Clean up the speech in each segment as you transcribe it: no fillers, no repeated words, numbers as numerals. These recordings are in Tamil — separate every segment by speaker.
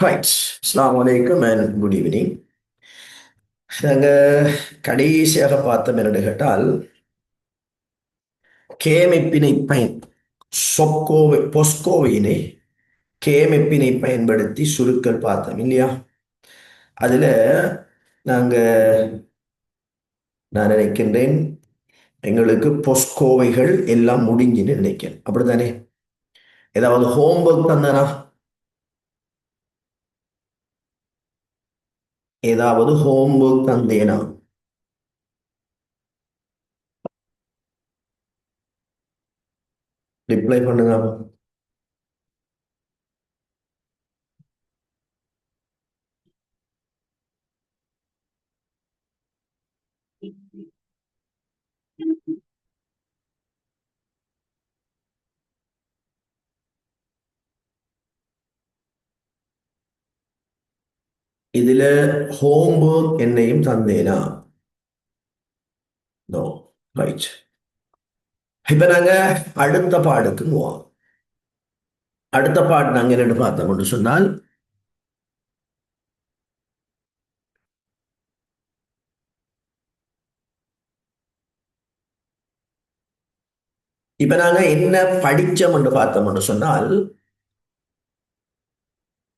Speaker 1: ரைட். அஸ்ஸலாமு அலைக்கும் அண்ட் குட் ஈவினிங். நாங்க கடைசியாக பார்த்தோம் என்று கேட்டால் கேமெப்பினை பொஸ்கோவினை கேமெப்பினை பயன்படுத்தி சுருக்கல் பார்த்தோம் இல்லையா? அதுல நாங்க நான் நினைக்கின்றேன் எங்களுக்கு பொஸ்கோவைகள் எல்லாம் முடிஞ்சுன்னு நினைக்கிறேன். அப்படித்தானே? ஏதாவது ஹோம்ஒர்க் தந்தனா? ஏதாவது ஹோம்ஒர்க் தந்தேனா? ரிப்ளை பண்ணுங்க. இதுல ஹோம்ஒர்க் என்னையும் தந்தேனா? நோ. ரைட். இப்ப நாங்க அடுத்த பாடுக்கு போவோம். அடுத்த பாட்டு நாங்க என்னன்னு பார்த்தோம் என்று சொன்னால், இப்ப நாங்க என்ன படிச்சோம் என்று பார்த்தோம் என்று சொன்னால்,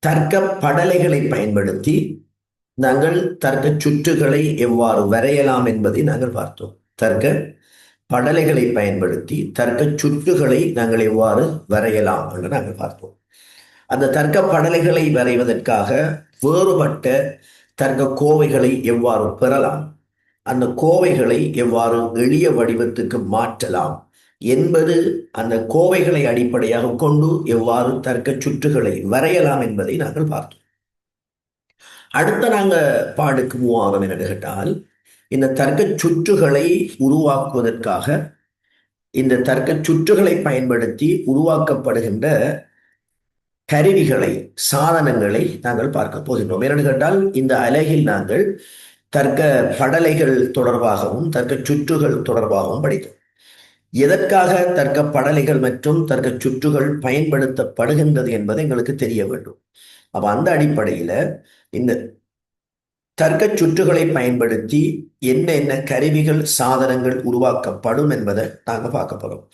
Speaker 1: தர்க்க படலைகளை பயன்படுத்தி நாங்கள் தர்க்க சுற்றுகளை எவ்வாறு வரையலாம் என்பதை நாங்கள் பார்த்தோம். தர்க்க படலைகளை பயன்படுத்தி தர்க்க சுற்றுகளை நாங்கள் எவ்வாறு வரையலாம் என்று நாங்கள் பார்த்தோம். அந்த தர்க்க படலைகளை வரைவதற்காக வேறுபட்ட தர்க்க கோவைகளை எவ்வாறு பெறலாம், அந்த கோவைகளை எவ்வாறு எளிய வடிவத்துக்கு மாற்றலாம் என்பது, அந்த கோவைகளை அடிப்படையாக கொண்டு எவ்வாறு தர்க்க சுற்றுகளை வரையலாம் என்பதை நாங்கள் பார்த்தோம். அடுத்த நாங்க பாடுக்கு மூவாரம் என்று கேட்டால், இந்த தர்க்க சுற்றுகளை உருவாக்குவதற்காக இந்த தர்க்க சுற்றுகளை பயன்படுத்தி உருவாக்கப்படுகின்ற கருவிகளை, சாதனங்களை நாங்கள் பார்க்க போகின்றோம். ஏனென்று கேட்டால், இந்த அலகில் நாங்கள் தர்க்க படலைகள் தொடர்பாகவும் தர்க்க சுற்றுகள் தொடர்பாகவும் படித்தோம். எதற்காக தர்க்க படலைகள் மற்றும் தர்க்க சுற்றுகள் பயன்படுத்தப்படுகின்றது என்பது எங்களுக்கு தெரிய வேண்டும். அப்ப அந்த அடிப்படையில இந்த தர்க்க சுற்றுகளை பயன்படுத்தி என்ன என்ன கருவிகள், சாதனங்கள் உருவாக்கப்படும் என்பதை நாங்கள் பார்க்க போறோம்.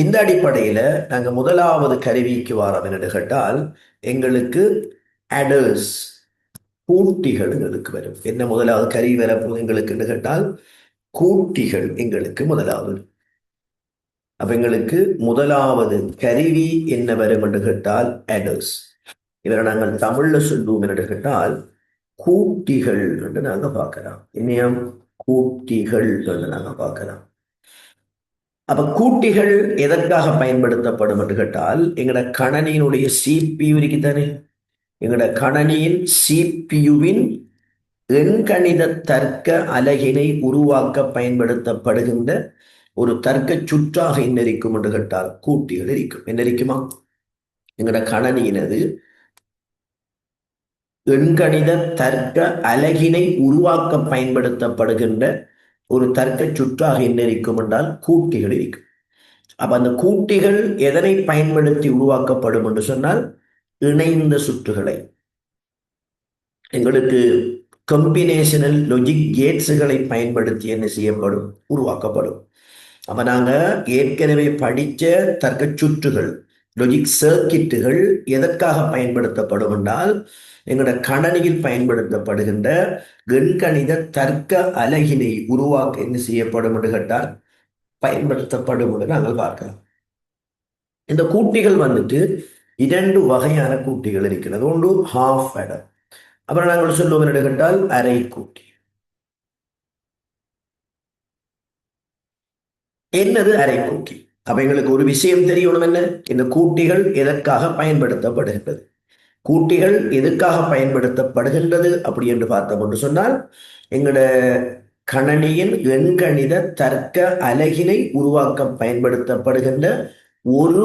Speaker 1: இந்த அடிப்படையில நாங்க முதலாவது கருவிக்கு வரோம் என்று கேட்டால், எங்களுக்கு அடர்ஸ், கூட்டிகள் எங்களுக்கு வரும். என்ன முதலாவது கருவி வரப்போகுது எங்களுக்கு கேட்டால், கூட்டிகள் எங்களுக்கு முதலாவது. அப்ப எங்களுக்கு முதலாவது கருவி என்ன வரும் என்று கேட்டால் அடர்ஸ். இவரை நாங்கள் தமிழ்ல சொல்லுவோம் என்று கேட்டால் கூட்டிகள் என்று நாங்க பார்க்கலாம். இனியம் கூட்டிகள் என்று நாங்க பார்க்கலாம். அப்ப கூட்டிகள் எதற்காக பயன்படுத்தப்படும் என்று கேட்டால், எங்கட கணனியினுடைய CPU இருக்குதானே, எங்கட கணனியின் CPUவின் எண்கணித தர்க்க அலகினை உருவாக்க பயன்படுத்தப்படுகின்ற ஒரு தர்க்க சுற்றாக என்ன இருக்கும் என்று கேட்டால் கூட்டிகள் இருக்கும். என்ன இருக்குமா? எங்கட கணனியினது எண்கணித தர்க்க அலகினை உருவாக்க பயன்படுத்தப்படுகின்ற ஒரு தர்க்க சுற்றாக என்ன இருக்கும் என்றால் கூட்டிகள் இருக்கும். அப்ப அந்த கூட்டிகள் எதனை பயன்படுத்தி உருவாக்கப்படும் என்று சொன்னால், இணைந்த சுற்றுகளை, எங்களுக்கு கம்பினேஷனல் லாஜிக் கேட்ஸுகளை பயன்படுத்தி என்ன செய்யப்படும், உருவாக்கப்படும். அப்ப நாங்க ஏற்கனவே படிச்ச தர்க்க சுற்றுகள், லாஜிக் சர்க்கிட்டுகள் எதற்காக பயன்படுத்தப்படும் என்றால் எங்களோட கணனியில் பயன்படுத்தப்படுகின்ற எண்கணித தர்க்க அலகினை உருவாக்க என்ன செய்யப்படும் என்று கேட்டால் பயன்படுத்தப்படும் என்று நாங்கள் பார்க்கலாம். இந்த கூட்டிகள் வந்துட்டு இரண்டு வகையான கூட்டிகள் இருக்கிறது. ஒன்று ஹாஃப் அடர், அப்புறம் நாங்கள் சொல்லுவோம் என்று கேட்டால் அரை கூட்டி. என்னது அரை கூட்டி? அப்ப எங்களுக்கு ஒரு விஷயம் தெரியணும், என்ன இந்த கூட்டிகள் எதற்காக பயன்படுத்தப்படுகின்றது. கூட்டிகள் எதற்காக பயன்படுத்தப்படுகின்றது அப்படி என்று பார்த்தோம் என்று சொன்னால், எங்களோட கணனியின் எண்கணித தர்க்க அலகினை உருவாக்க பயன்படுத்தப்படுகின்ற ஒரு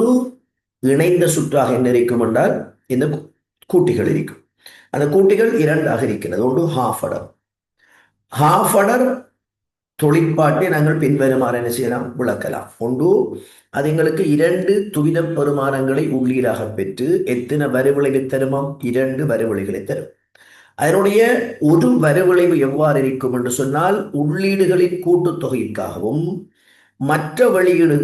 Speaker 1: இணைந்த சுற்றாக என்ன இருக்கும் என்றால் இந்த கூட்டிகள் இருக்கும். அந்த கூட்டிகள் இரண்டாக இருக்கிறது. ஒன்று ஹாஃப் அடர். ஹாஃப் அடர் தொழிற்பாட்டை நாங்கள் பின்வருமாறு என்ன செய்யலாம், விளக்கலாம். ஒன்று, அது எங்களுக்கு இரண்டு துவித பெருமானங்களை உள்ளீடாக பெற்று எத்தனை வரிவிளைவு தருமாம், இரண்டு வரிவிளைகளை தரும். அதனுடைய ஒரு வரிவிளைவு எவ்வாறு இருக்கும் என்று சொன்னால், உள்ளீடுகளின் கூட்டுத்தொகைக்காகவும் மற்ற வெளியீடு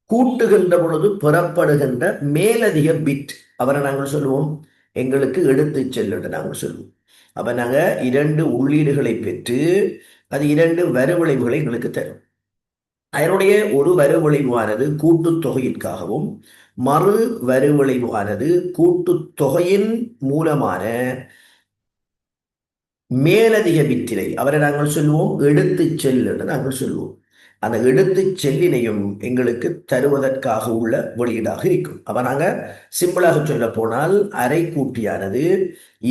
Speaker 1: கூட்டுகின்ற பொழுது பெறப்படுகின்ற மேலதிக பிட், அவரை நாங்கள் சொல்லுவோம் எங்களுக்கு எடுத்து செல்லுன்னு நாங்கள் சொல்லுவோம். அப்ப நாங்க இரண்டு உள்ளீடுகளை பெற்று அது இரண்டு வரிவிளைவுகளை எங்களுக்கு தரும். அதனுடைய ஒரு வரிவிளைவானது கூட்டுத்தொகையிற்காகவும் மறு வரிவிளைவானது கூட்டுத்தொகையின் மூலமான மேலதிக பிட்டினை, அவரை நாங்கள் சொல்லுவோம் எடுத்து செல்லுன்னு நாங்கள் சொல்லுவோம். அந்த எடுத்து செல்லினையும் எங்களுக்கு தருவதற்காக உள்ள வெளியீடாக இருக்கும். அப்ப நாங்க சிம்பிளாக சொல்ல போனால் அரை கூட்டியானது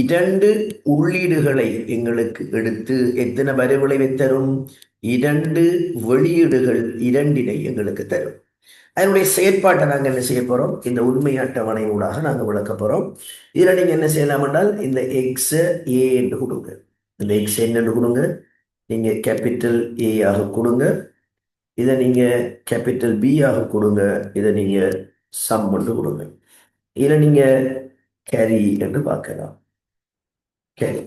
Speaker 1: இரண்டு உள்ளீடுகளை எங்களுக்கு எடுத்து எத்தனை வரிவிளைவை தரும், இரண்டு வெளியீடுகள் இரண்டினை எங்களுக்கு தரும். அதனுடைய செயற்பாட்டை நாங்கள் என்ன செய்ய போறோம், இந்த உண்மை அட்டவணை ஊடாக நாங்கள் விளக்க போறோம். இதில் நீங்க என்ன செய்யலாம் என்றால், இந்த எக்ஸ் ஏ என்று கொடுங்க, இந்த எக்ஸ் என்று கொடுங்க, நீங்க கேபிட்டல் ஏ ஆக கொடுங்க, இதை நீங்க கேபிட்டல் பி ஆக கொடுங்க, இதை நீங்க சம் என்று கொடுங்க. இதில் நீங்க கேரி என்று பார்க்கலாம், கேரி.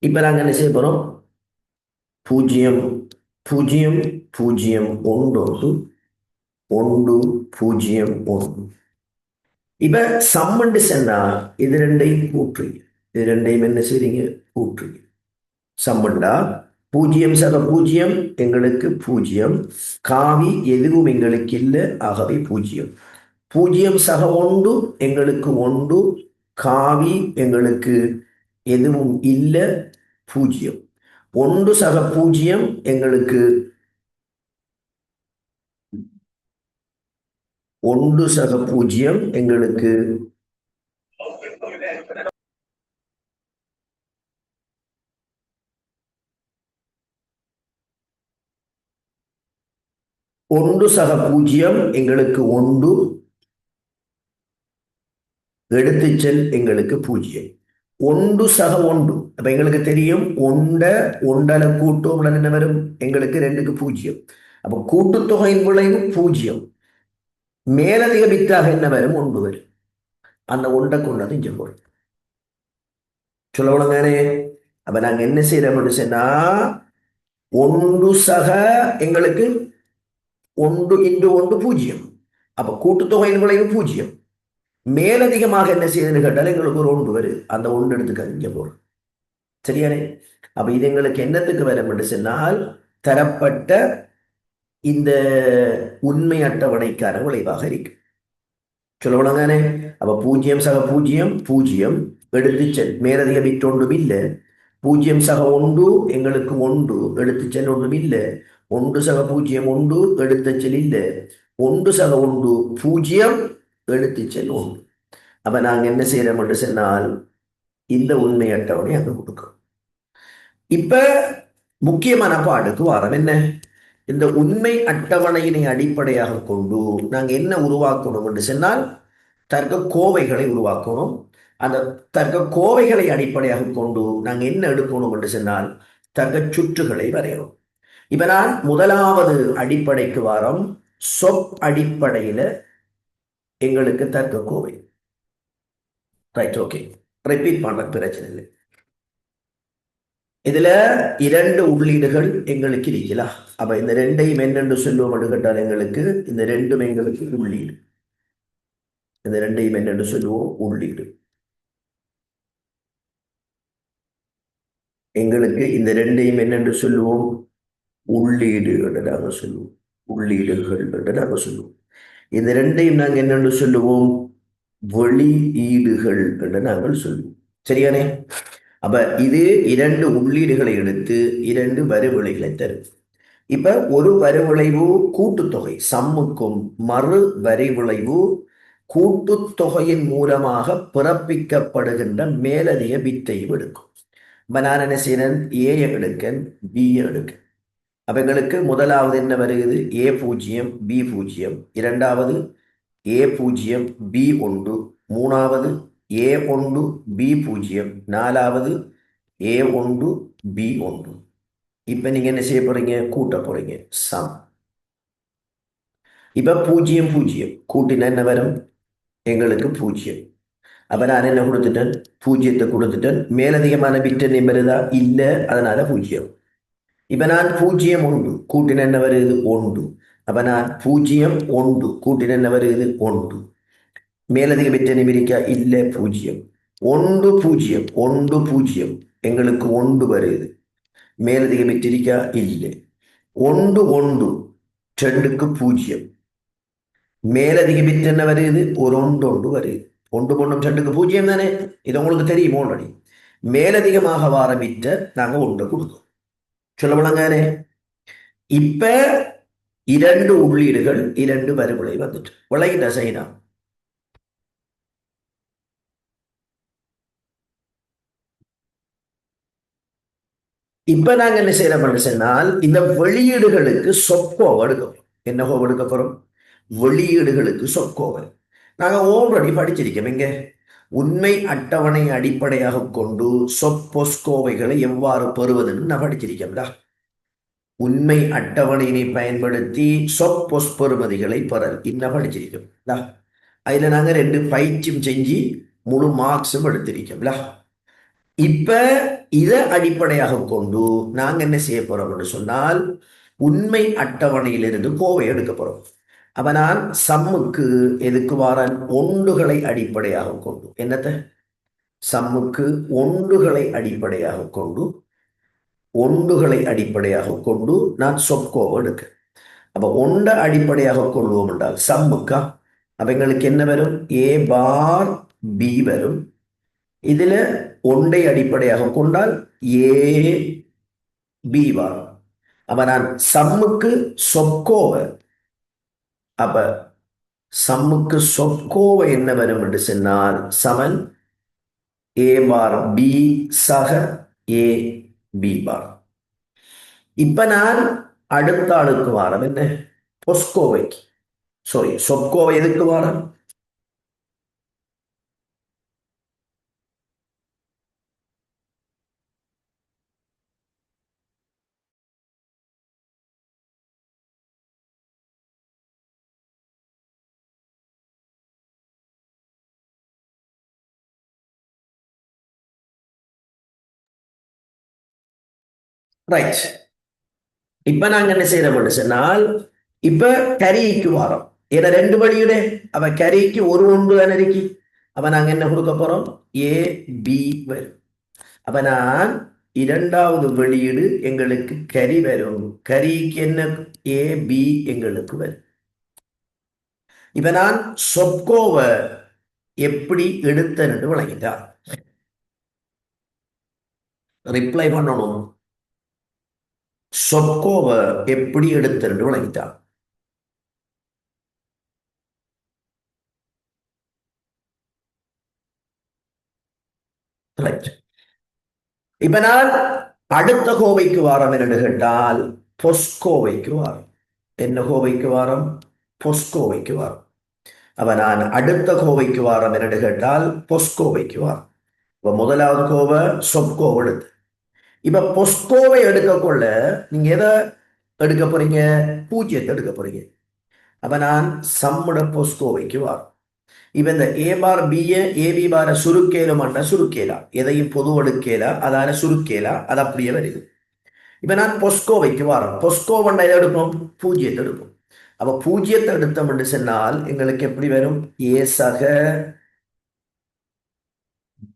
Speaker 1: இப்ப நாங்க என்ன செய்ய போறோம், 0 0 0 1 1 0 1. இப்ப சம்மண்டு சொன்னா இது ரெண்டையும் கூட்டுறீங்க, இது ரெண்டையும் என்ன செய்றீங்க, கூட்டுறீங்க. சம்மண்டா 0 சக 0 எங்களுக்கு 0, காவி எதுவும் எங்களுக்கு இல்லை, ஆகவே 0. 0 சக 1 எங்களுக்கு 1, காவி எங்களுக்கு எதுவும் இல்லை, 0. 1 சக 0 எங்களுக்கு 1 சக 0 எங்களுக்கு 1 சக 0 எங்களுக்கு 1, எடுத்து செல் எங்களுக்கு 0. 1 சக 1, அப்ப எங்களுக்கு தெரியும் ஒண்டல கூட்டும் என்ன வரும், எங்களுக்கு 2க்கு 0. அப்ப கூட்டுத்தொகையின் விளைவு 0, மேலதிக பித்தாக என்ன வரும், 1 வரும். அந்த ஒன்றை கொண்டது இங்க போறோம், சொல்லவளங்கானே. அப்ப நாங்க என்ன செய்யறோம் சொன்னா, 1 சக எங்களுக்கு 1 இன்டு 1 0, அப்ப கூட்டுத்தொகையின் விளைவு 0. மேலதிகமாக என்ன செய்யுதுன்னு கேட்டால் எங்களுக்கு ஒரு 1 வருது, அந்த 1 எடுத்துக்க இங்க போறோம், சரியானே. அப்ப இது எங்களுக்கு என்னத்துக்கு வரும் என்று சொன்னால், தரப்பட்ட இந்த உண்மை அட்டவணைக்கான விளைவாக இருக்கு, சொல்லவளங்கானே. அப்ப 0 சக 0 0, எடுத்து செல், மேலதிக பிட் ஒன்றும் இல்லை. 0 சக 1 எங்களுக்கு 1, எடுத்து செல் ஒன்றும் இல்லை. 1 சக 0 1, எடுத்து செல் இல்லை. 1 சக 1 0, எடுத்து செல் 1. அப்ப நாங்க என்ன செய்யறோம் என்று சொன்னால், இந்த உண்மை அட்டவணை அங்க கொடுக்கும். இப்ப முக்கியமான பாடுக்கு வாரம் என்ன, இந்த உண்மை அட்டவணையினை அடிப்படையாக கொண்டு நாங்க என்ன உருவாக்கணும் என்று சொன்னால், தர்க்க கோவைகளை உருவாக்கணும். அந்த தர்க்க கோவைகளை அடிப்படையாக கொண்டு நாங்க என்ன எடுக்கணும் என்று சொன்னால், தர்க்க சுற்றுகளை வரையணும். இப்ப நான் முதலாவது அடிப்படைக்கு வாரம், சொப் அடிப்படையில எங்களுக்கு தர்க்க கோவை. ரைட், ஓகே, ரிப்பீட் பண்ற பிரச்சனை இல்லை. இதுல 2 உள்ளீடுகள் எங்களுக்கு இருக்கலாம். அப்ப இந்த ரெண்டையும் என்னென்று சொல்லுவோம் என்று கேட்டால், எங்களுக்கு இந்த ரெண்டும் எங்களுக்கு உள்ளீடு. இந்த ரெண்டையும் என்னென்று சொல்லுவோம்? உள்ளீடு. எங்களுக்கு இந்த ரெண்டையும் என்னென்று சொல்லுவோம்? உள்ளீடு என்று நாங்கள் சொல்லுவோம். உள்ளீடுகள் என்று நாங்கள் சொல்லுவோம். இந்த ரெண்டையும் நாங்கள் என்னென்று சொல்லுவோம்? வெளியீடுகள் என்று நாங்கள் சொல்லுவோம். சரியானே? அப்ப இது இரண்டு உள்ளீடுகளை எடுத்து இரண்டு வரிவிளைகளை தரும். இப்ப ஒரு வரிவிளைவு கூட்டுத்தொகை சம்முக்கும் மறு வரிவிளைவு கூட்டுத்தொகையின் மூலமாக பிறப்பிக்கப்படுகின்ற மேலதிக பித்தையும் எடுக்கும். இப்ப நான் என்ன செய்யறேன்? ஏ எடுக்கன், பி எடுக்கன். அப்ப எங்களுக்கு முதலாவது என்ன வருகிறது? ஏ பூஜ்ஜியம் பி பூஜ்ஜியம். இரண்டாவது ஏ பூஜ்ஜியம் பி ஒன்று. மூணாவது ஏ ஒன்று பி பூஜ்ஜியம். நாலாவது ஏ ஒன்று பி ஒன்று. இப்ப நீங்க என்ன செய்ய போறீங்க? கூட்ட போறீங்க. சம். இப்ப பூஜ்ஜியம் பூஜ்ஜியம் கூட்டினா என்ன வரும்? எங்களுக்கு பூஜ்ஜியம். அப்ப நான் என்ன கொடுத்துட்டேன்? பூஜ்ஜியத்தை கொடுத்துட்டேன். மேலதிகமான பிட் என்ன வருதா? இல்ல, அதனால பூஜ்ஜியம். இப்ப நான் பூஜ்ஜியம் ஒன்று கூட்டின என்ன வருது? ஒன்று. அப்ப நான் பூஜ்ஜியம் ஒன்று கூட்டின என்ன வருது? ஒன்று. மேலதிக பிட் என்ன இருக்கா? இல்ல, பூஜ்ஜியம். ஒன்று பூஜ்ஜியம் ஒன்று பூஜ்ஜியம் எங்களுக்கு ஒன்று வருது. மேலதிக பிட் இருக்கா? இல்லை. ஒன்று ஒன்று ரெண்டுக்கு பூஜ்ஜியம். மேலதிக பிட் என்ன வருது? ஒரு ஒன்று ஒன்று வருது. ஒன்று ஒன்றும் ரெண்டுக்கு பூஜ்ஜியம் தானே? இது உங்களுக்கு தெரியும் ஆல்ரெடி. மேலதிகமாக வார பிட்டை நாங்க ஒன்று கொடுத்தோம். சொல்ல விளங்கானே? இப்ப இரண்டு உள்ளீடுகள் இரண்டு வரிவிளை வந்துட்டு விளையிட்ட செய்யணும். இப்ப நாங்க என்ன செய்யறோம் சொன்னால் இந்த வெளியீடுகளுக்கு சொற்கோவை எடுக்கிறோம். என்ன கோவை எடுக்க போறோம்? வெளியீடுகளுக்கு சொற்கோவை. நாங்க ஆல்ரெடி படிச்சிருக்கோம். இங்க உண்மை அட்டவணை அடிப்படையாக கொண்டு சொற்பொஸ்கோவைகளை எவ்வாறு பெறுவதுன்னு நான் படிச்சிருக்கேன்டா. உண்மை அட்டவணையினை பயன்படுத்தி சொற்பொஸ் பெறுமதிகளை பெறல் இன்னும் படிச்சிருக்கோம்டா. அதுல நாங்க ரெண்டு பயிற்சியும் செஞ்சு முழு மார்க்ஸும் எடுத்திருக்கோம்ல. இப்ப இதை அடிப்படையாக கொண்டு நாங்க என்ன செய்ய போறோம்னு சொன்னால் உண்மை அட்டவணையிலிருந்து கோவை எடுக்க போறோம். அப்ப நான் சம்முக்கு எதுக்கு வாரன்? ஒன்றுகளை அடிப்படையாக கொண்டு என்னத்த? சம்முக்கு ஒன்றுகளை அடிப்படையாக கொண்டு நான் சொற்கோவை எடுக்க. அப்ப ஒன்றை அடிப்படையாக கொள்வோம் என்றால் சம்முக்கா. அப்ப எங்களுக்கு என்ன வரும்? ஏ பார் பி வரும். இதுல ஒன்றை அடிப்படையாக கொண்டால் ஏ பி வரும். அப்ப நான் சம்முக்கு சொற்கோவை. அப்ப சம்முக்கு சொற்கோவை என்ன வரும் என்று சொன்னால் சமன் ஏ பார் பி சக ஏ பி பார். இப்ப நான் அடுத்த ஆளுக்கு வாரம் என்ன? பொஸ்கோவைக்கு. சாரி, சொற்கோவை எதுக்கு வாரம்? ரைட். இப்ப நாங்க என்ன செய்யறோம்னு சொன்னால் இப்ப கரிக்கு வாரம். ஏன்னா ரெண்டு வழியுடைய அவ கரிக்கு ஒரு ஒன்று தானே இருக்கு. அப்ப நாங்க என்ன கொடுக்க போறோம்? ஏ பி வரும். அப்ப நான் இரண்டாவது வெளியீடு எங்களுக்கு கரி வரும். கரிக்கு என்ன? ஏ பி எங்களுக்கு வரும். இப்ப நான் சொற்கோவை எப்படி எடுத்தேன்னு விளங்கிட்டா ரிப்ளை பண்ணணும். சொற்கோவை எப்படி எடுத்தேன்னு விளங்கிட்டா. ரைட். இப்ப நான் அடுத்த கோவைக்கு வாரம் என்று கேட்டால் பொஸ்கோவைக்கு வாரம். என்ன கோவைக்கு வாரம்? பொஸ்கோவைக்கு வாரம். அப்ப நான் அடுத்த கோவைக்கு வாரம் என்று கேட்டால் பொஸ்கோவைக்கு வாரம். இப்ப முதலாவது கோவை சொற்கோவை எடுத்து இப்ப பொஸ்கோவை எடுக்கக்குள்ள நீங்க எதை எடுக்க போறீங்க? பூஜ்ஜியத்தை எடுக்க போறீங்க. அப்ப நான் சம்முட பொஸ்கோவைக்கு வாரம். இப்ப இந்த ஏ பார் பிய ஏபி பார சுருக்கேலுமாண்டா சுருக்கேலா, எதையும் பொது எடுக்கேலா, அதான சுருக்கேலா, அது அப்படியே வருது. இப்ப நான் பொஸ்கோவைக்கு வாரம். பொஸ்கோவண்டா எதை எடுப்போம்? பூஜ்ஜியத்தை எடுப்போம். அப்ப பூஜ்ஜியத்தை எடுத்தோம் என்று சொன்னால் எங்களுக்கு எப்படி வரும்? ஏ சக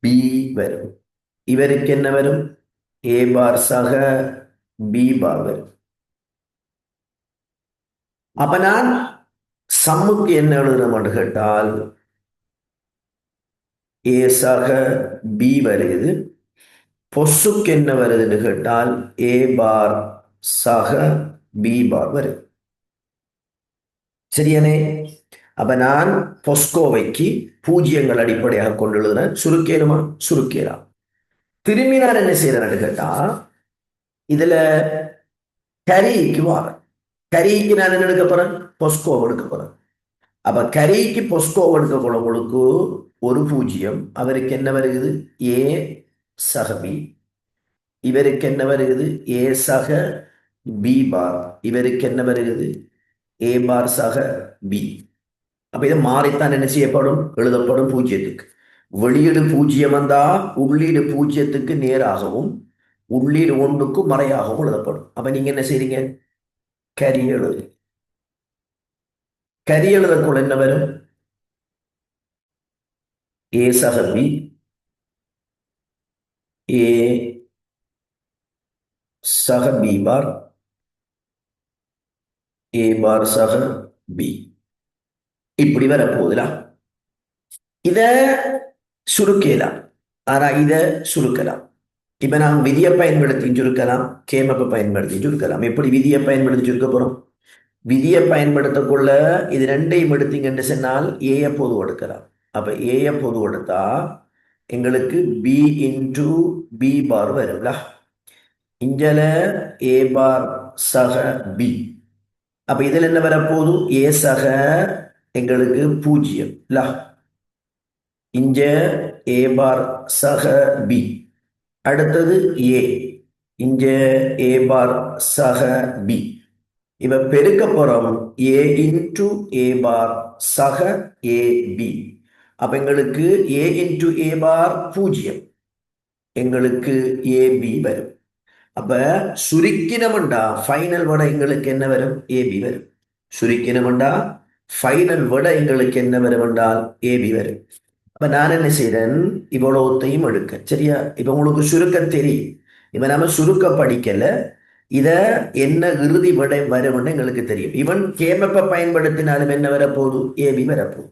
Speaker 1: பி வரும். இவருக்கு என்ன வரும்? ஏ பார் சக பி பார் வரும். அப்ப நான் சம்முக்கு என்ன எழுதணும் கேட்டால் ஏ சக பி வருகிறது. பொசுக்கு என்ன வருதுன்னு கேட்டால் ஏ பார் சக பி பார் வருது. சரியானே? அப்ப நான் பொஸ்கோவைக்கு பூஜ்ஜியங்கள் அடிப்படையாக கொண்டு எழுதுறேன். சுருக்கேனுமா? சுருக்கேலாம். திரும்பி நான் என்ன செய்யறேன்னு கேட்டா இதுல கரிக்கு வாரேன். கரிக்கு நான் என்ன எடுக்க போறேன்? பொஸ்கோ எடுக்க போறேன். அப்ப கரிக்கு பொஸ்கோ எடுக்க போறவங்களுக்கு ஒரு பூஜ்ஜியம். அவருக்கு என்ன வருகிறது? ஏ சக பி. இவருக்கு என்ன வருகிறது? ஏ சக பி பார். இவருக்கு என்ன வருகிறது? ஏ பார் சக பி. அப்ப இது மாறித்தான் என்ன செய்யப்படும்? எழுதப்படும் பூஜ்ஜியத்துக்கு. வெளியீடு பூஜ்ஜியம் வந்தா உள்ளீடு பூஜ்ஜியத்துக்கு நேராகவும் உள்ளீடு ஒன்றுக்கு மறையாகவும் எழுதப்படும். அப்ப நீங்க என்ன செய்றீங்க? கரி எழுது. கரி எழுதக்குள்ள என்ன வரும்? ஏ சக பி, ஏ சக பி பார், ஏ பார் சக பி. இப்படி வரப்போகுதுல. இத சுருக்கலாம். ஆனா இத சுருக்கலாம். இப்ப நாம் விதியை பயன்படுத்தி சுருக்கலாம், கேமப்பை பயன்படுத்தி சுருக்கலாம். எப்படி விதியை பயன்படுத்தி சுருக்க போறோம்? விதியை பயன்படுத்தக்குள்ள இது ரெண்டையும் எடுத்தீங்கன்னு சொன்னால் ஏய பொது எடுக்கலாம். அப்ப ஏய பொது எடுத்தா எங்களுக்கு பி இன்டு பி பார் வரும்ல. இஞ்சல ஏ பார் சக பி. அப்ப இதுல என்ன வரப்போகுது? ஏ சக எங்களுக்கு பூஜ்ஜியம் இல்ல. இஞ்ச ஏ பார் சக பி. அடுத்தது ஏ. இங்க ஏ பார் சக பி. இவ பெருக்க போறோம் ஏ இன்டு ஏ பார் சக ஏ பி. அப்ப எங்களுக்கு ஏ இன்டு ஏ பார் பூஜ்ஜியம். எங்களுக்கு ஏ பி வரும். அப்ப சுருக்கினம்டா ஃபைனல் விட எங்களுக்கு என்ன வரும்? ஏபி வரும். சுருக்கினம்டா ஃபைனல் விட எங்களுக்கு என்ன வரும் என்றால் ஏபி வரும். அப்ப நான் என்ன செய்றேன்? இவ்வளவுத்தையும் எடுக்க. சரியா? இப்ப உங்களுக்கு சுருக்க தெரியும். இப்ப நம்ம சுருக்க படிக்கல. இத என்ன இறுதி விடை வரும்னு எங்களுக்கு தெரியும். இவன் கேமப்ப பயன்படுத்தினாலும் என்ன வரப்போகுது? ஏபி வரப்போகுது.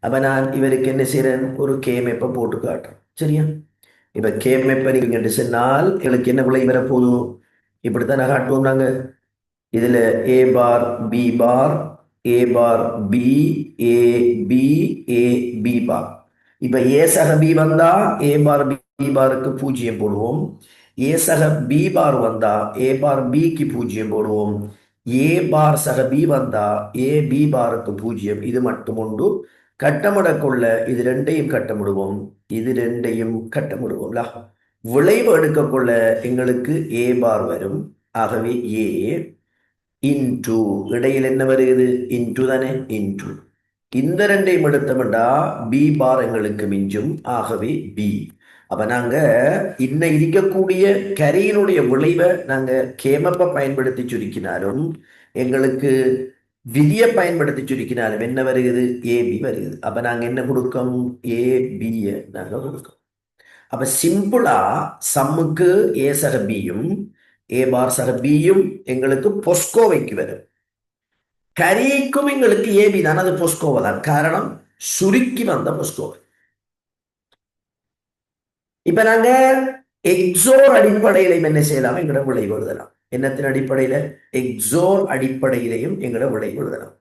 Speaker 1: அப்ப நான் இவருக்கு என்ன செய்றேன்? ஒரு கேமப்ப போட்டு காட்டுறேன். சரியா? இப்ப கேமப்ப நீங்க சொன்னால் எங்களுக்கு என்ன விளை வரப்போதும்? இப்படித்தான் காட்டுவோம் நாங்க. இதுல ஏ bar B bar, A bar B, A B, A B பார். இப்ப ஏ சக பி வந்தா ஏ பார் பி பாருக்கு பூஜ்ஜியம் போடுவோம். ஏ சக பி பார் வந்தா ஏ பார் பிக்கு பூஜ்ஜியம் போடுவோம். ஏ பார் சக பி வந்தா ஏ பி பாருக்கு பூஜ்ஜியம். இது மட்டும் உண்டு. கட்டமிடக்குள்ள இது ரெண்டையும் கட்டமிடுவோம். இது ரெண்டையும் கட்டமிடுவோம்ல. விளைவு எடுக்கக்குள்ள எங்களுக்கு ஏ பார் வரும். ஆகவே ஏ இன்டு இடையில் என்ன வருகிறது? இன்டு தானே? இன்டு இந்த ரெண்டையும் எடுத்தோம்டா பி பார் எங்களுக்கு மிஞ்சும். ஆகவே பி. அப்ப நாங்க இன்னும் இருக்கக்கூடிய கரையினுடைய விளைவை நாங்க கேமப்ப பயன்படுத்தி சுருக்கினாலும் எங்களுக்கு விதியை பயன்படுத்தி சுருக்கினாலும் என்ன வருகிறது? ஏபி வருகிறது. அப்ப நாங்க என்ன கொடுக்கோம்? ஏபிய நாங்க கொடுக்கோம். அப்ப சிம்பிளா சம்முக்கு ஏ சக பியும் ஏ பார் சக பியும் எங்களுக்கு பொஸ்கோவைக்கு வரும். கரிக்கும் எங்களுக்கு ஏபி தான். அது பொஸ்கோவை தான். காரணம் சுருக்கி வந்த பொஸ்கோவை. இப்ப நாங்க எக்ஸோர் அடிப்படையிலையும் என்ன செய்யலாம்? எங்களோட விளைவு எழுதலாம். என்னத்தின் அடிப்படையில? எக்ஸோர் அடிப்படையிலையும் எங்களோட விளைவு எழுதலாம்.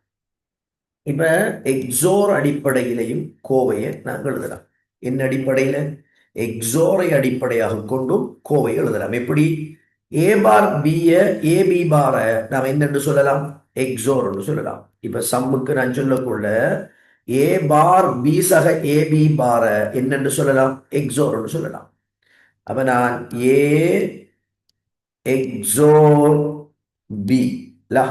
Speaker 1: இப்ப எக்ஸோர் அடிப்படையிலையும் கோவையை நாங்கள் எழுதலாம். என்ன அடிப்படையில? எக்ஸோரை அடிப்படையாக கொண்டும் கோவை எழுதலாம். எப்படி? ஏ பார் பிய ஏ பி பார நாம் என்னென்று சொல்லலாம்? எக்ஸோர் என்று சொல்லலாம். இப்ப சம்முக்கு நான் சொல்லக்குள்ள ஏ பார் பி சக ஏ பி பார என்னென்று சொல்லலாம்? எக்ஸோர் என்று சொல்லலாம். அப்ப நான் ஏ எக்ஸோர் பி லா.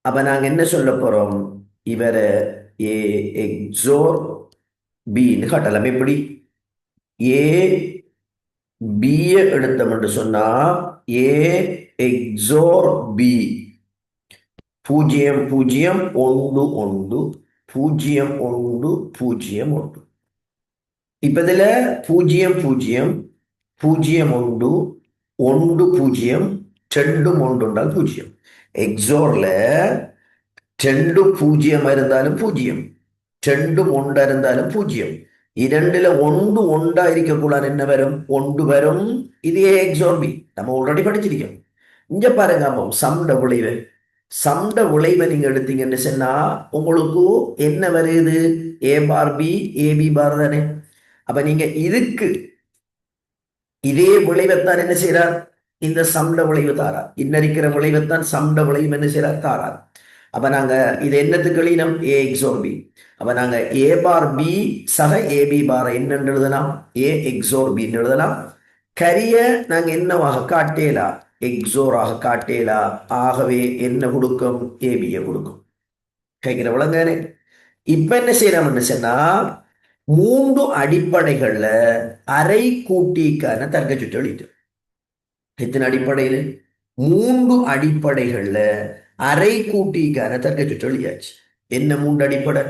Speaker 1: அப்ப நாங்க என்ன சொல்ல போறோம்? இவரை ஏ எக்ஸோர் பின்னு காட்டலாம். எப்படி? ஏ பிய எடுத்தோம் என்று சொன்னா ஏ எக்ஸோர் பி பூஜ்ஜியம் பூஜ்ஜியம் ஒன்று ஒன்று பூஜ்ஜியம் ஒன்று பூஜ்ஜியம் ஒன்று. இப்ப இதுல பூஜ்ஜியம் பூஜ்ஜியம் பூஜ்ஜியம் ஒன்று ஒன்று பூஜ்ஜியம் ரெண்டும் ஒன்று உண்டால் பூஜ்ஜியம். எக்ஸோர்ல ரெண்டும் பூஜ்ஜியம் இருந்தாலும் பூஜ்ஜியம், ரெண்டும் ஒன்றா இருந்தாலும் பூஜ்ஜியம். இரண்டுல ஒன்று ஒன்றா இருக்கக்கூடாது, என்ன வரும்? ஒன்று வரும். இதே எக்ஸோர் பி நம்ம ஆல்ரெடி படிச்சிருக்கோம். இங்க பாருங்க, அப்போ சம்ட விளைவு. சம்ட விளைவை நீங்க எடுத்தீங்கன்னு சொன்னா உங்களுக்கு என்ன வருது? ஏ பார் பி ஏபி பார் தானே. அப்ப நீங்க இதுக்கு இதே விளைவைத்தான் என்ன செய்யறார்? இந்த சம்ட விளைவு தாரார். இன்னரிக்கிற விளைவைத்தான் சம்ட விளைவு என்ன செய்யறார்? தாரார். அப்ப நாங்க இது என்னத்துக்கு எழுதினோம்? ஏ எக்ஸோர் பி. அப்ப நாங்க ஏ பார் பி சக ஏபி பார் என்னன்னு எழுதலாம்? ஏ எக்ஸோர் பி எழுதலாம். கரிய நாங்க என்னவாக காட்டேலா? எக்ஸோராக காட்டேலா. ஆகவே என்ன கொடுக்கும்? ஏபியை கொடுக்கும். கைக்கிற விளங்கானே. இப்ப என்ன செய்யறான்னு சொன்னா மூன்று அடிப்படைகள்ல அரை கூட்டிக்கான தர்க்க சுற்று எழுதிட்டு எத்தனை அடிப்படையில்? மூன்று அடிப்படைகள்ல அரை கூட்டிக்கான தர்க்க சுற்று எழுதியாச்சு. என்ன மூன்று அடிப்படை?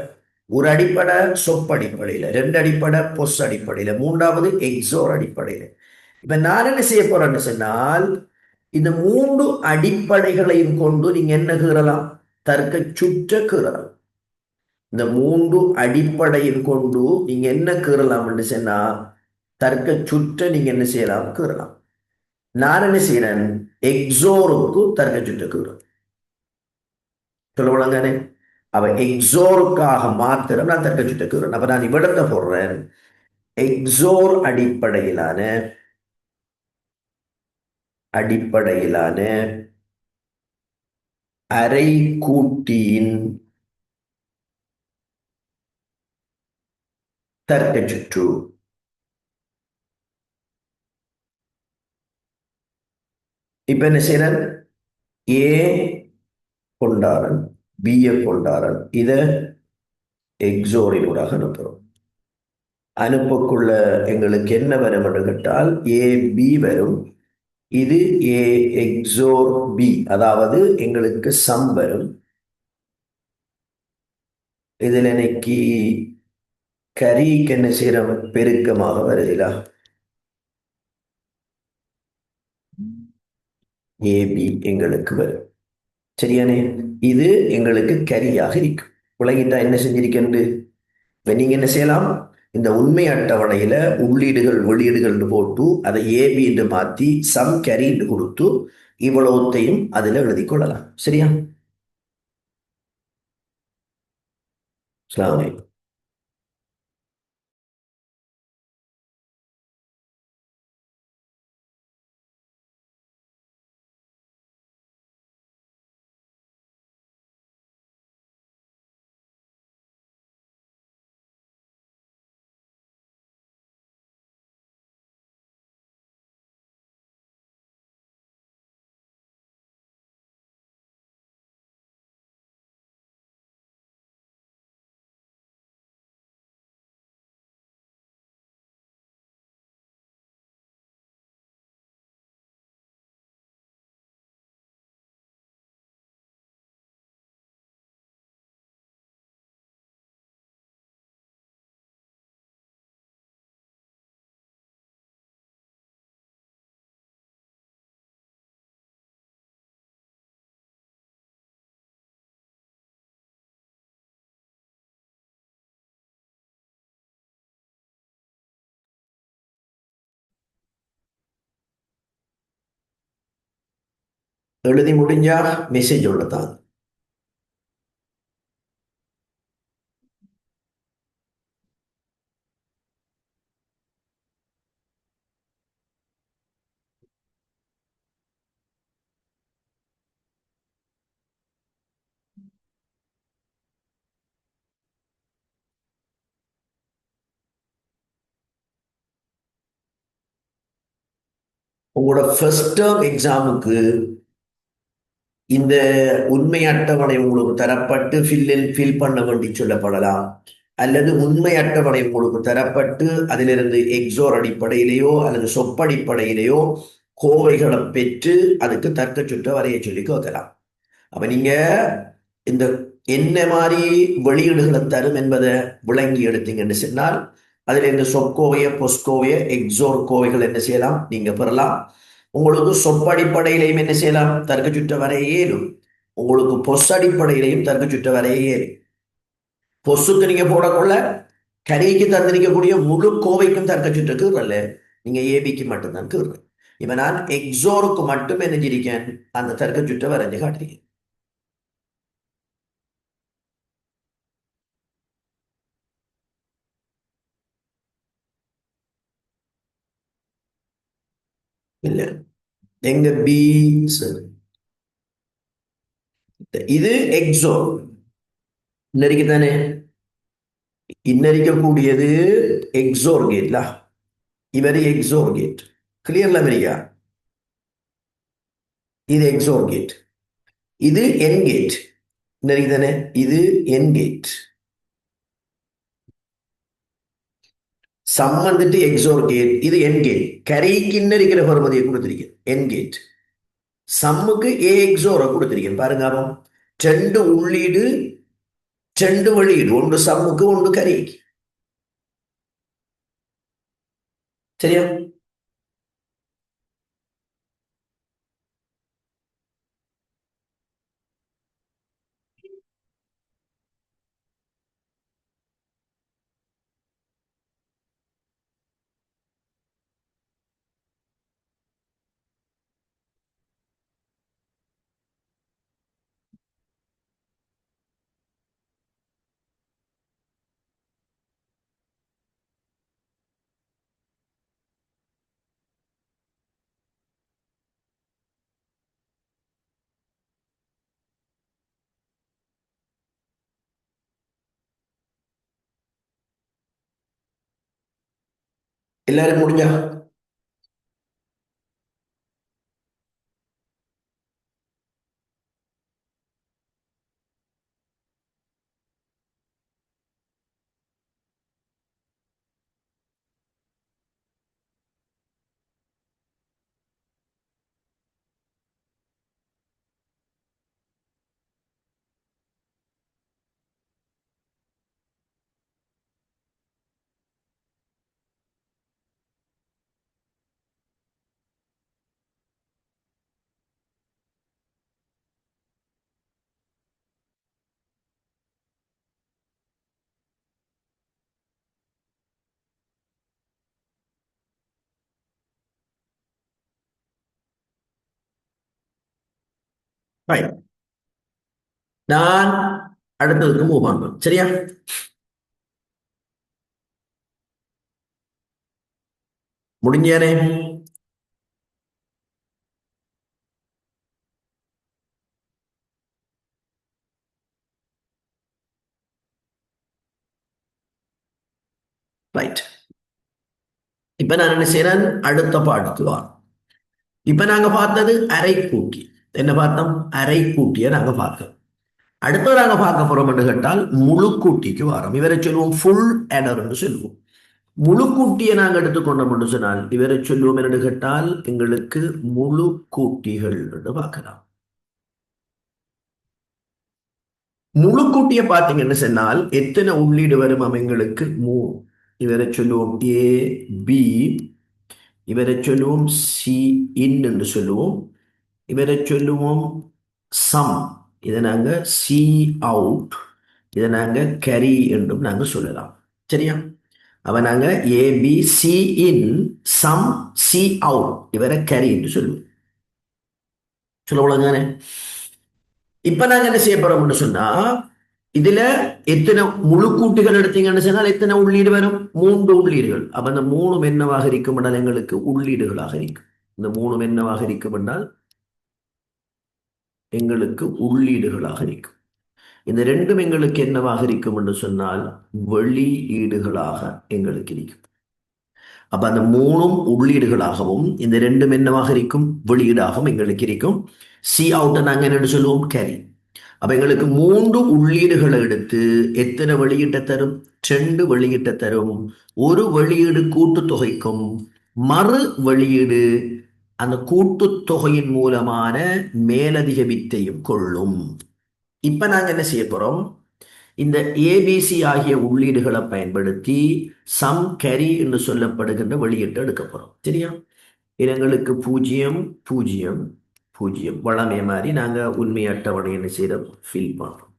Speaker 1: ஒரு அடிப்படை சொப் அடிப்படையில, ரெண்டு அடிப்படை பொஸ் அடிப்படையில, மூன்றாவது எக்ஸோர் அடிப்படையில. இப்ப நான் என்ன செய்ய போறேன்னு சொன்னால் இந்த மூன்று அடிப்படைகளையும் கொண்டு நீங்க என்ன கீறலாம்? தர்க்க சுற்ற கீறலாம். இந்த மூன்று அடிப்படையும் கொண்டு நீங்க என்ன கீறலாம் சொன்னா தர்க்க சுற்ற நீங்க என்ன செய்யலாம்? கீறலாம். நான் என்ன செய்யறேன்? எக்ஸோருக்கு தர்க்க சுற்ற கீறேன். சொல்லுவாங்கன்னு அவ எக்ஸோருக்காக மாத்திரம் நான் தர்க்க சுற்ற கீறேன். அப்ப நான் இவ்விடத்தை போடுறேன். எக்ஸோர் அடிப்படையிலான அரை கூட்டியின் தர்க்க சுற்று. இப்ப என்ன செய்யறேன்? ஏ கொண்டாரன், பிஏ கொண்டாரன், இத எக்ஸோரினூடாக அனுப்புறோம். அனுப்பக்குள்ள எங்களுக்கு என்ன வரும் என்று கேட்டால் ஏ பி வரும். இது ஏ எக்ஸோர் பி, அதாவது எங்களுக்கு சம் வரும். இதுல இன்னைக்கு கரிக்கு என்ன செய்யறோம்? பெருக்கமாக வருதுல ஏபி எங்களுக்கு வரும். சரியானே? இது எங்களுக்கு கரியாக இருக்கும். விளங்கிட்டா என்ன செஞ்சிருக்கிறது? இப்ப நீங்க என்ன செய்யலாம்? இந்த உண்மை அட்டவணையில உள்ளீடுகள் வெளியீடுகள் போட்டு அதை ஏபி என்று மாத்தி சம் கரி என்று கொடுத்து இவ்வளவுத்தையும் அதுல எழுதி கொள்ளலாம். சரியா? அஸ்ஸலாமு அலைக்கும். எழுதி முடிஞ்சா மெசேஜ் உள்ளதான். உங்களோட ஃபர்ஸ்ட் டேர்ம் எக்ஸாமுக்கு இந்த உண்மை அட்டவணை உங்களுக்கு தரப்பட்டு ஃபில் பண்ண வேண்டி சொல்லப்படலாம். அல்லது உண்மை அட்டவணை உங்களுக்கு தரப்பட்டு அதிலிருந்து எக்ஸோர் அடிப்படையிலேயோ அல்லது சொப்படிப்படையிலேயோ கோவைகளை பெற்று அதுக்கு தர்க்க சுற்ற வரைய சொல்லி கேட்கலாம். அப்ப நீங்க இந்த என்ன மாதிரி வெளியீடுகளை தரும் என்பதை விளங்கி எடுத்தீங்கன்னு சொன்னால் அதுல இந்த சொற்கோவைய பொஸ்கோவைய எக்ஸோர் கோவைகள் என்ன செய்யலாம் நீங்க பெறலாம். உங்களுக்கு சொற்படிப்படையிலையும் என்ன செய்யலாம் தர்க்க சுற்ற வரைய இயலும். உங்களுக்கு பொஸ் அடிப்படையிலையும் தர்க்க சுற்ற வரைய இயலும். பொஸ்ஸுக்கு நீங்க போடக்குள்ள கரைக்கு தந்திரிக்கக்கூடிய முழு கோவைக்கும் தர்க்க சுற்றுக்கு வரல, நீங்க ஏபிக்கு மட்டும்தான் கீறுறேன். இப்ப நான் எக்ஸோருக்கு மட்டும் என்ன செஞ்சிருக்கேன் அந்த தர்க்க சுற்றை வரைஞ்சு காட்டுறேன். இல்ல எங்க பி இது எக்ஸோர் இன்னரிக்குதானே, இன்னரிக்கக்கூடியது எக்ஸோர் கேட்ல, இவரு எக்ஸோர் கேட் கிளியர்ல அமெரிக்கா. இது எக்ஸோர் கேட், இது என் கேட் இன்னரிக்குதானே, இது என் கேட். சம் வந்துட்டு எக்ஸோர் கேட், இது என் கேட். கரைக்கு இன்னரிக்கிற பருமதியை கொடுத்திருக்கேன் என் கேட். சம்முக்கு ஏ எக்ஸோரை கொடுத்திருக்கேன் பாருங்க. அப்போ ரெண்டு உள்ளீடு ரெண்டு வெளியீடு, ஒன்று சம்முக்கு ஒன்று கரைக்கு. சரியா? எல்லாரும் முடிஞ்சா Right. நான் அடுத்ததுக்கு மூவ் பண்றேன். சரியா? முடிஞ்சானே? ரைட். இப்ப நான் என்ன செய்யறேன் அடுத்த பாடத்துக்கு வா. இப்ப நாங்க பார்த்தது அரை கூட்டி. என்ன பார்த்தோம்? அரை கூட்டிய நாங்க பார்த்தோம். அடுத்து நாங்க பார்க்க போறோம் என்று கேட்டால் முழு கூட்டிக்கு வரோம். இவரை சொல்லுவோம் ஃபுல் எடர் என்று சொல்லுவோம். முழு கூட்டியை நாங்கள் எடுத்துக்கொண்டோம் என்று சொன்னால் இவரை சொல்லுவோம் என்று கேட்டால் எங்களுக்கு முழு கூட்டிகள் என்று பார்க்கலாம். முழு கூட்டியை பார்த்தீங்கன்னு சொன்னால் எத்தனை உள்ளீடு வரும் எங்களுக்கு? மூணு. இவரை சொல்லுவோம் ஏ பி, இவரை சொல்லுவோம் சி இன் என்று சொல்லுவோம், இவரை சொல்லுவோம் சம், இதை நாங்க சி அவுட், இதை நாங்க கேரி என்றும் நாங்க சொல்லலாம். சரியா? அவ நாங்க A B C in sum C out இவரை கேரி என்று சொல்லுவோம். சொல்ல உலகானே. இப்ப நாங்க என்ன செய்ய போறோம்னு சொன்னா இதுல எத்தனை முழு கூட்டுகள் எடுத்தீங்கன்னு சொன்னால் எத்தனை உள்ளீடு வரும்? மூன்று உள்ளீடுகள். அப்ப இந்த மூணும் என்னவாக இருக்கும் என்றால் எங்களுக்கு உள்ளீடுகளாக இருக்கும். இந்த மூணும் என்னவாக இருக்கும் என்றால் எங்களுக்கு உள்ளீடுகளாக இருக்கும். இந்த ரெண்டும் எங்களுக்கு என்னவாக இருக்கும் என்று சொன்னால் வெளியீடுகளாக எங்களுக்கு இருக்கும். அப்ப அந்த மூணும் உள்ளீடுகளாகவும் இந்த ரெண்டும் என்னவாக இருக்கும்? வெளியீடாகவும் எங்களுக்கு இருக்கும். சி அவுட்டை நாங்க என்ன சொல்லுவோம்? கேரி. அப்ப எங்களுக்கு மூன்று உள்ளீடுகளை எடுத்து எத்தனை வெளியீட்டை தரும்? ரெண்டு வெளியீட்டை தரும். ஒரு வெளியீடு கூட்டுத்தொகைக்கும் மறு வெளியீடு அந்த கூட்டுத்தொகையின் மூலமான மேலதிக வித்தையும் கொள்ளும். இப்ப நாங்க என்ன செய்ய போறோம்? இந்த ஏபிசி ஆகிய உள்ளீடுகளை பயன்படுத்தி சம் கேரி என்று சொல்லப்படுகின்ற வெளியீட்டை எடுக்க போறோம். சரியா? எங்களுக்கு 0 0 0 வளமே மாதிரி நாங்க உண்மை அட்டவணை என்ன செய்யறோம்? ஃபில் பண்றோம்.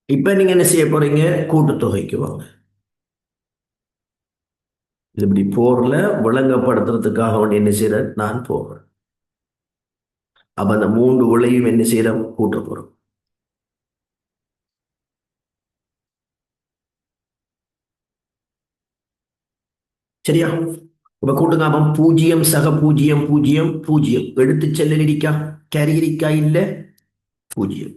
Speaker 1: இப்ப நீங்க என்ன செய்ய போறீங்க? கூட்டுத்தொகைக்கு வாங்க. இது இப்படி போர்ல விளங்கப்படுத்துறதுக்காக வேண்டி என்ன செய்யறேன்? நான் போடுறேன். அப்ப அந்த மூன்று விளையும் என்ன செய்யறோம்? கூட்ட போறோம். சரியா? இப்ப கூட்டுங்க. அப்ப 0 சக 0 0 0 எடுத்து செல்ல இருக்கா? கேரி இருக்கா? இல்ல. 0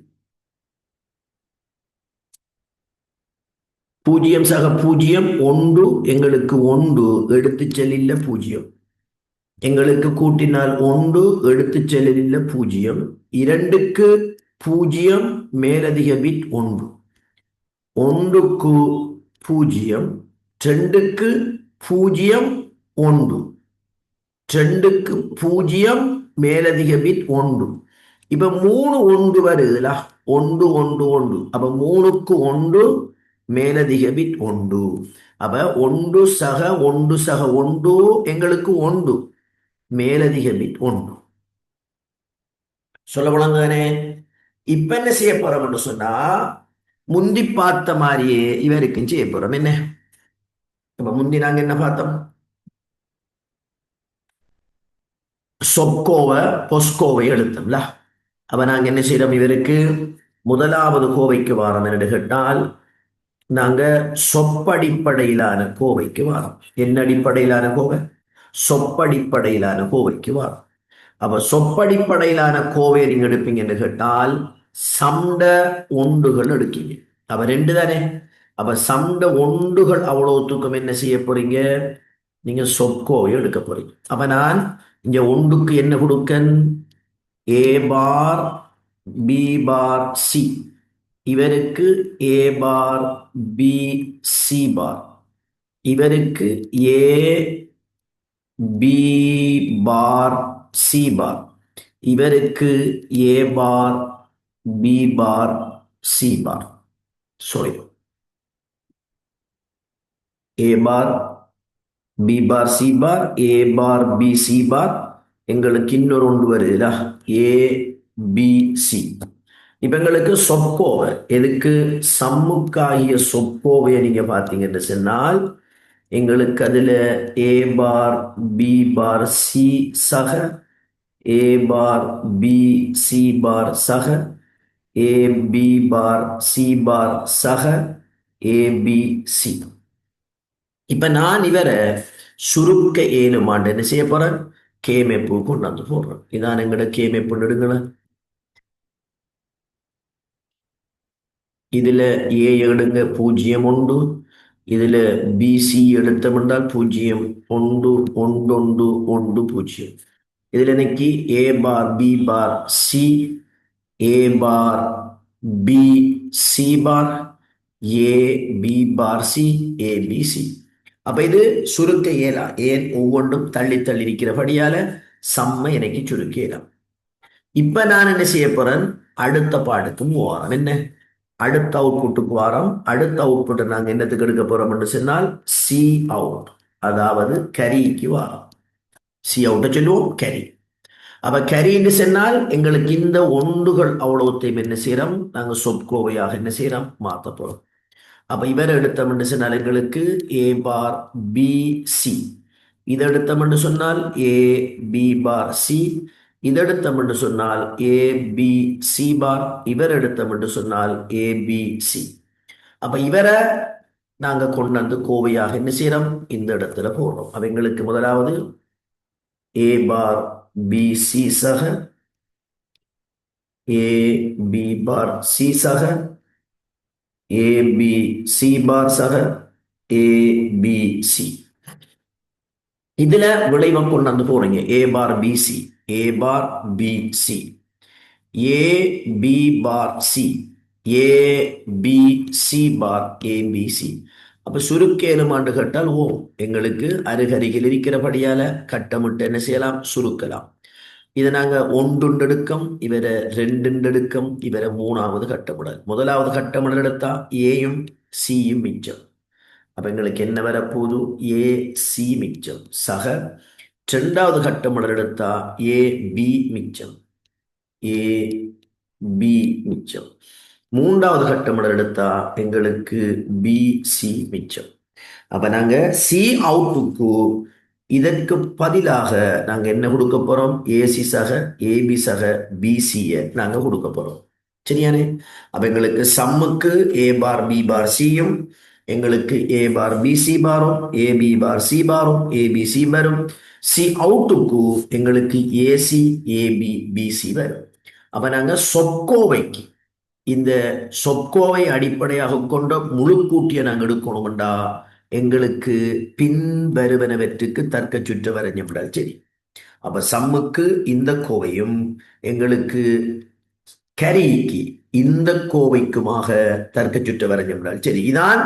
Speaker 1: 0 சக 0 1 எங்களுக்கு 1 எடுத்து செல்லில்ல 0 எங்களுக்கு கூட்டினால் 1 எடுத்து செல்லில்ல 0 2க்கு 0 மேலதிக பிட் 1 1க்கு 0 2க்கு 0 1 2க்கு 0 மேலதிக பிட் 1 இப்ப 3 1 வருதுல 1 1 1 அப்ப 3க்கு 1 மேலதிக பிட் 1 அப்ப 1 சக 1 சக 1 எங்களுக்கு 1 மேலதிக பிட் 1 சொல்ல போனாங்கதானே. இப்ப என்ன செய்ய போறோம்னு சொன்னா முந்தி பார்த்த மாதிரியே இவருக்கும் செய்ய போறோம். என்ன? இப்ப முந்தி நாங்க என்ன பார்த்தோம்? சொற்கோவை பொஸ்கோவை எடுத்தோம்ல. அப்ப நாங்க என்ன செய்யறோம்? இவருக்கு முதலாவது கோவைக்கு வாரம் என்று கேட்டால் நாங்க சொப்படிப்படையிலான கோவைக்கு வாரம். என்ன அடிப்படையிலான கோவை? சொப்படிப்படையிலான கோவைக்கு வாரம். அப்ப சொப்படிப்படையிலான கோவையை நீங்க எடுப்பீங்கன்னு கேட்டால் சம்ட ஒன்றுகள் எடுக்கீங்க. அப்ப ரெண்டு தானே. அப்ப சம்ட ஒன்றுகள் அவ்வளவு தூக்கம் என்ன செய்ய போறீங்க? நீங்க சொற்கோவை எடுக்க போறீங்க. அப்ப நான் இங்க ஒன்றுக்கு என்ன கொடுக்கன்? ஏ பார் பி பார் சி. இவருக்கு ஏ பார் பி சி பார். இவருக்கு ஏ பி பார் சி பார். இவருக்கு ஏ bar B bar C bar. Sorry, ஏ bar B bar C bar ஏ பார் பி சி பார். எங்களுக்கு இன்னொரு ஒன்று வருதுல ஏ பி சி. இப்ப எங்களுக்கு சொற்கோவை எதுக்கு? சம்முக்காகிய சொற்கோவையை நீங்க பார்த்தீங்கன்னு சொன்னால் எங்களுக்கு அதுல ஏ பார் பி பார் சி சக ஏ பார் பி சி பார் சக A B bar C bar சக ஏ பி சி. இப்ப நான் இவரை சுருக்க ஏழுமாண்டு என்ன செய்ய போறேன்? கேமெப்பு கொண்டாந்து போடுறேன். இதான் எங்கட கேமெப்பு நெடுங்களேன். இதுல ஏ எடுங்க 0 1. இதுல பிசி எடுத்தோம் என்றால் 0 1 1 1 1 0. இதுல இன்னைக்கு A bar B bar C A bar B C bar A B bar C A B C. அப்ப இது சுருக்க இயலா. ஏன்? ஒவ்வொன்றும் தள்ளி தள்ளி இருக்கிறபடியால சம்மை எனக்கு சுருக்க இயலாம். இப்ப நான் என்ன செய்ய போறேன்? அடுத்த பாடத்துக்கு வாரம். என்ன? அடுத்த அவுட்புட்டுக்கு வாரம். அடுத்த அவுட்புட்டை நாங்க என்னத்துக்கு எடுக்க போறோம் என்று சொன்னால் சி அவுட், அதாவது கரிக்கு வாரம். சி அவுட்டை சொல்லுவோம் கரி. அப்ப கரின்னு சொன்னால் எங்களுக்கு இந்த ஒன்றுகள் அவ்வளவுத்தையும் என்ன செய்யறோம்? நாங்க சொற்கோவையாக என்ன செய்யறோம்? மாத்த போறோம். அப்ப இவர் எடுத்தோம் என்று சொன்னால் எங்களுக்கு ஏ பார் பி சி. இதை எடுத்தோம் என்று சொன்னால் ஏ பி பார் சி. இதை எடுத்தோம் என்று சொன்னால் ஏ பி சி பார். இவர் எடுத்தோம் என்று சொன்னால் ஏ பி சி. அப்ப இவரை நாங்க கொண்டு வந்து கோவையாக என்ன செய்யறோம்? இந்த இடத்துல போடுறோம். அப்ப எங்களுக்கு முதலாவது ஏ பார் பி சி சக ஏ பி பார் சி சக ஏ பி சி பார் சக ஏ பி சி. இதுல விளைவை கொண்டு வந்து போறீங்க ஏ பார் PC, A bar PC, A B bar C, A B C bar ABC. அப்ப சுருக்கேனுமாண்டு கேட்டால் ஓ, எங்களுக்கு அருகருகில் இருக்கிறபடியால கட்டமிட்டு என்ன செய்யலாம், சுருக்கலாம். இதை நாங்க ஒன்றுண்டெடுக்கம், இவரை ரெண்டுண்டெடுக்கம், இவரை மூணாவது கட்டமிடல். முதலாவது கட்டமிடல் எடுத்தா ஏயும் சியும் மிச்சம். அப்ப எங்களுக்கு என்ன வரப்போகுது, ஏ சி மிச்சம் சக. இரண்டாவது கட்டமிடல் எடுத்தா ஏ பி மிச்சம், ஏ பி மிச்சம். மூன்றாவது கட்டமிடல் எடுத்தா எங்களுக்கு பி சி மிச்சம். அப்ப நாங்க சி அவுட்டுக்கு இதற்கு பதிலாக நாங்க என்ன கொடுக்க போறோம், ஏசி சக ஏபி சக பிசிய நாங்க கொடுக்க போறோம். சரியானே? அப்ப எங்களுக்கு சம்முக்கு ஏ பார் பி பார் சியும், எங்களுக்கு ஏ பார் பி சி பாரும், ஏபி பார் சி பாரும், ஏபிசி வரும். சி அவுட்டுக்கு எங்களுக்கு ஏசி ஏபி பிசி வரும். அப்ப நாங்க சொற்கோவைக்கு இந்த சொற்கோவை அடிப்படையாக கொண்ட முழு கூட்டியை நாங்கள் எடுக்கணும்டா எங்களுக்கு பின்வருவனவற்றுக்கு தர்க்க சுற்று வரைஞ்சப்படாது. சரி, அப்ப சம்முக்கு இந்த கோவையும் எங்களுக்கு கரிக்கு இந்த கோவைக்குமாக தர்க்க சுற்று வரைஞ்சப்படாது. சரி, இதான்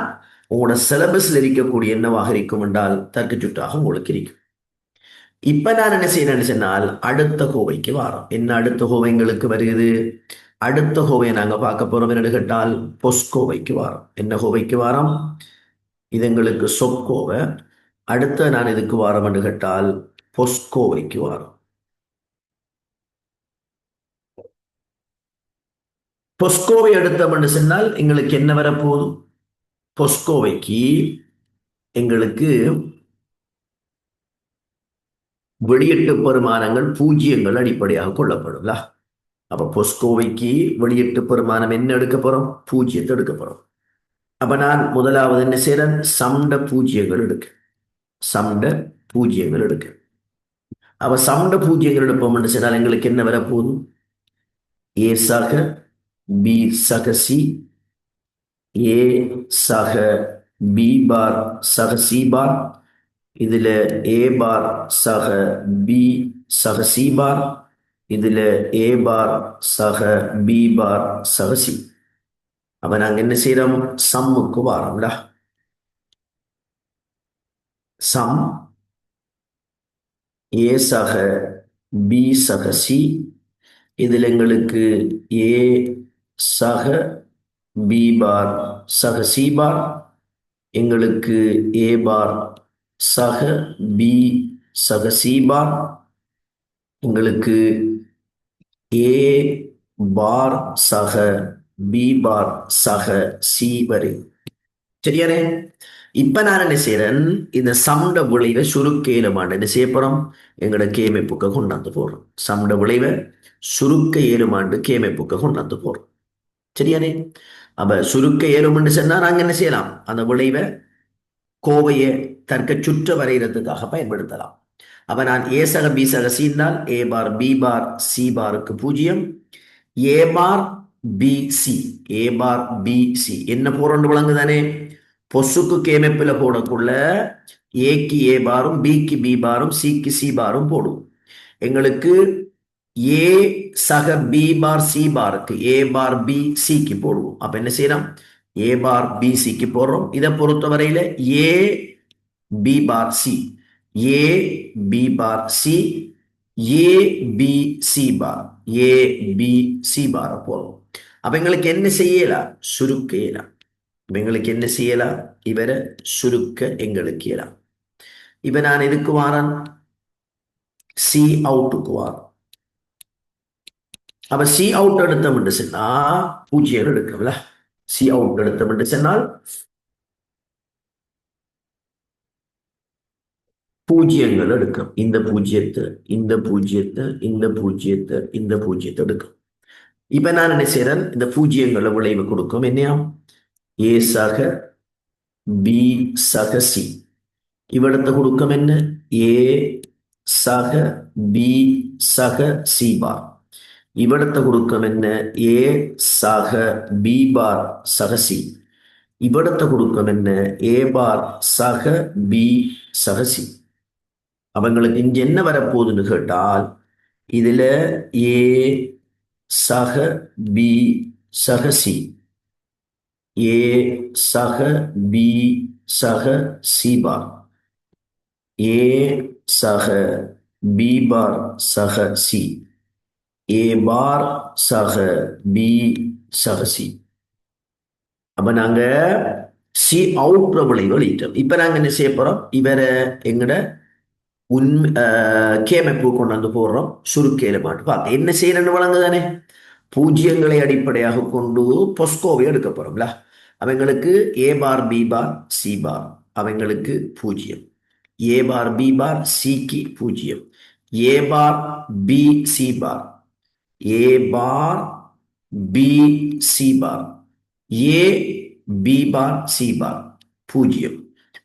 Speaker 1: உங்களோட சிலபஸ்ல இருக்கக்கூடிய என்னவாக இருக்கும் என்றால் தர்க்க சுற்றாக உங்களுக்கு இருக்கும். இப்ப நான் என்ன செய்யறேன்னு சொன்னால் அடுத்த கோவைக்கு வாரம். என்ன அடுத்த கோவை எங்களுக்கு வருகிறது, அடுத்த கோவையை நாங்க பார்க்க போறோம் என்ன கேட்டால் பொஸ்கோவைக்கு வாரம். என்ன கோவைக்கு வாரம், இது எங்களுக்கு சொற்கோவை. அடுத்த நான் இதுக்கு வாரம் என்று கேட்டால் பொஸ்கோவைக்கு வாரம். பொஸ்கோவை எடுத்தோம் என்று சொன்னால் எங்களுக்கு என்ன வரப்போகுது, பொஸ்கோவைக்கு எங்களுக்கு வெளியீட்டு பெருமானங்கள் பூஜ்ஜியங்கள் அடிப்படையாக கொள்ளப்படும்ல. அப்ப பொஸ்கோவைக்கு வெளியீட்டு பெருமானம் என்ன எடுக்க போறோம், பூஜ்ஜியத்தை எடுக்க போறோம். அப்ப நான் முதலாவது என்ன செய்யறேன், சம்ட பூஜ்ஜியங்கள் எடுக்க, சம்ட பூஜ்ஜியங்கள் எடுக்க. அப்ப சம்ட பூஜ்ஜியங்கள் எடுப்போம் என்று சொன்னால் எங்களுக்கு என்ன வரப்போகுது, ஏ சக பி சக சி, ஏ சக பி பார் சக சி பார், இதுல ஏ பார் சக பி சக சி பார், இதுல ஏ பார் சக பி பார் சக சி. அப்ப நாங்க என்ன செய்யறோம், சம்முக்கு வாரோம்டா. சம் ஏ சக பி சக சி, இதுல எங்களுக்கு ஏ சக பி பார் சக சி பார், எங்களுக்கு ஏ பார் சக பி சக சி பார், எங்களுக்கு ஏ பார் சக பி பார் சக சி வரை. சரியானே? இப்ப நான் என்ன செய்யறேன், இந்த சம்ட விளைவை சுருக்க என்ன செய்ய போறோம், எங்களோட கேமைப்புக்க கொண்டாந்து போறோம். சம்ட விளைவை சுருக்க ஏழுமாண்டு கேமைப்புக்க கொண்டாந்து போறோம். சரியானே? அப்ப சுருக்க ஏழுமென்று சொன்னா நாங்க என்ன செய்யலாம், அந்த விளைவை கோவையை தர்க்க சுற்ற வரைகிறதுக்காக பயன்படுத்தலாம். அப்ப நான் ஏ சக பி சக சீந்தால் ஏ பார் பி பார் சி பாருக்கு பூஜ்ஜியம், ஏ bar B C, A bar B C என்ன போறோன்னு விளங்குதானே. பொசுக்கு கேமெப்பில் போடக்குள்ள ஏக்கு ஏ பாரும் பிக்கு பி பாரும் சிக்கு சி பாரும் போடும். எங்களுக்கு ஏ சக பி பார் சி பாருக்கு ஏ பார் பி சிக்கு போடுவோம். அப்ப என்ன செய்யலாம், ஏ பார் பி சிக்கு போடுறோம். இதை பொறுத்தவரையில ஏ B bar C, A B bar C, A B C bar, A B C பார் போடுறோம். அப்ப எங்களுக்கு என்ன செய்யலாம், சுருக்க இயலாம். எங்களுக்கு என்ன செய்யலாம், இவரை சுருக்க எங்களுக்கு இயலாம். இப்ப நான் இதுக்கு வாரன், சி அவுட்டுக்கு வாரம். அப்ப சி அவுட் எடுத்தோம் சொன்னா பூஜ்ஜியம் எடுக்கல. சி அவுட் எடுத்தோம் சொன்னால் பூஜ்ஜியங்கள் எடுக்கும். இந்த பூஜ்ஜியத்தை இந்த பூஜ்ஜியத்தை இந்த பூஜ்ஜியத்தை இந்த பூஜ்ஜியத்தை எடுக்கும். இப்ப நான் என்ன செய்யறேன், இந்த பூஜ்ஜியங்களை விளைவு கொடுக்கும் என்னையா, ஏ சக பி சக சி, இவ்விடத்தை கொடுக்கும் என்ன, ஏ சக பி சக சி பார். இவ்விடத்தை கொடுக்கும் என்ன, ஏ சக பி பார் சக சி. இவ்விடத்தை கொடுக்கும் என்ன, ஏ பார் சக பி சக சி. அவங்களுக்கு இங்க என்ன வரப்போகுதுன்னு கேட்டால் இதுல ஏ சக பி சக சி, ஏ சக பி சக சி பார், ஏ சக பி பார் சக சி, ஏ பார் சக பி சக சி. அப்ப நாங்க சி அவுட் பிரபலை வெளியிட்டோம். இப்ப நாங்க என்ன செய்ய போறோம்? இவரை எங்கட உண்மை கேமைப்பு கொண்டு வந்து போடுறோம். சுருக்கையில மாட்டு பார்க்க என்ன செய்யணும்னு வழங்குதானே. பூஜ்ஜியங்களை அடிப்படையாக கொண்டு பொஸ்கோவை எடுக்க போறோம்ல. அவங்களுக்கு ஏ bar B bar C bar அவங்களுக்கு பூஜ்ஜியம், ஏ பார் பி பார் சிக்கு பூஜ்ஜியம், ஏ bar B C bar, A bar B C bar, A B bar C bar பூஜ்ஜியம்.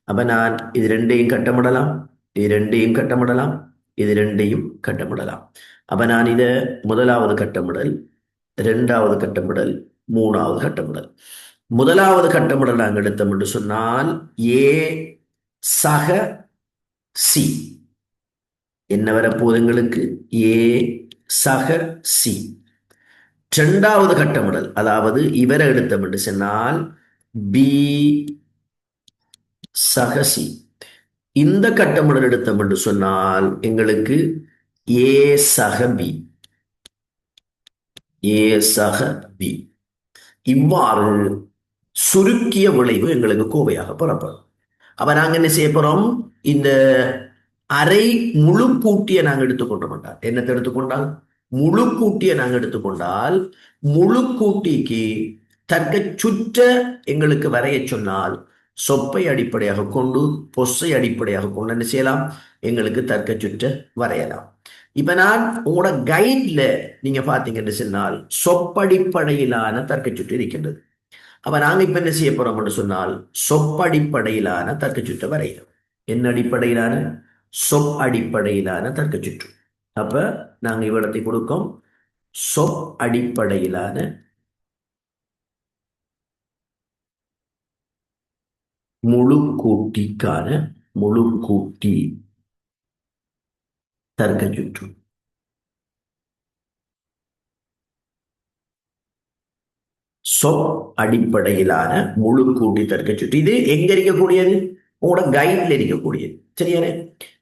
Speaker 1: அப்ப நான் இது ரெண்டையும் கட்டமிடலாம், இது ரெண்டையும் கட்டமிடலாம், இது ரெண்டையும் கட்டமிடலாம். அப்ப நான் இதை முதலாவது கட்டமிடல், இரண்டாவது கட்டமிடல், மூணாவது கட்டமிடல். முதலாவது கட்டமிடல் நாங்கள் எடுத்தோம் என்று சொன்னால் ஏ சக சி என்ன வரப்போகுது எங்களுக்கு? ஏ சக சி. இரண்டாவது கட்டமிடல் அதாவது இவரை எடுத்தோம் என்று சொன்னால் பி சக சி. இந்த கட்டமிடல் எடுத்தோம் என்று சொன்னால் எங்களுக்கு ஏ சக பி, ஏ சக பி. இவ்வாறு சுருக்கிய விளைவு எங்களுக்கு கோவையாக பெறப்படும். அப்ப நாங்க என்ன செய்ய போறோம்? இந்த அரை முழு கூட்டிய நாங்க எடுத்துக்கொண்ட மாட்டால் என்னத்தை எடுத்துக்கொண்டால் முழு கூட்டிய நாங்க எடுத்துக்கொண்டால் முழு கூட்டிக்கு தர்க்க சுற்ற எங்களுக்கு வரைய சொன்னால் சொப்பை அடிப்படையாக கொண்டு பொஸ்ஸை அடிப்படையாக கொண்டு என்ன செய்யலாம்? எங்களுக்கு தர்க்க சுற்ற வரையலாம். இப்ப நான் உங்களோட கைட்ல நீங்க பாத்தீங்கன்னு சொன்னால் சொப்படிப்படையிலான தர்க்க சுற்று இருக்கின்றது. அப்ப நாங்க இப்ப என்ன செய்ய போறோம்னு சொன்னால் சொப்படிப்படையிலான தர்க்க சுற்று வரைகிறோம். என்ன அடிப்படையிலான? சொப் அடிப்படையிலான தர்க்க சுற்று. அப்ப நாங்க இவ்விடத்தை கொடுக்கோம் சொப் அடிப்படையிலான முழு கூட்டிக்கான முழு கூட்டி தர்க்க சுற்று. சொப் அடிப்படையிலான முழு கூட்டி தர்க்க சுற்று. இது எங்க இருக்கக்கூடியது? உங்களோட கைட்ல இருக்கக்கூடியது. சரியானே?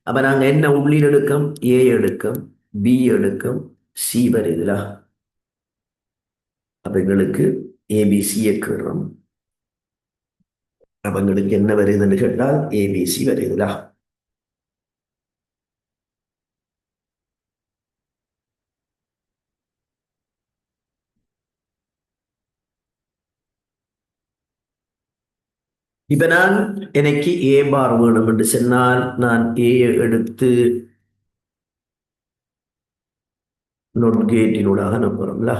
Speaker 1: அப்ப நாங்க என்ன உள்ளீடு எடுக்கும்? ஏ எடுக்கும், பி எடுக்கும், சி வருதுல. அப்ப எங்களுக்கு ஏபிசி கேட்கிறோம். அப்ப எங்களுக்கு என்ன வருதுன்னு கேட்டால் ஏபிசி வருதுல. இப்ப நான் எனக்கு ஏ பார் வேணும் என்று சொன்னால் நான் ஏ எடுத்து நோட் கேட்டினூடாக அனுப்புறோம்ல.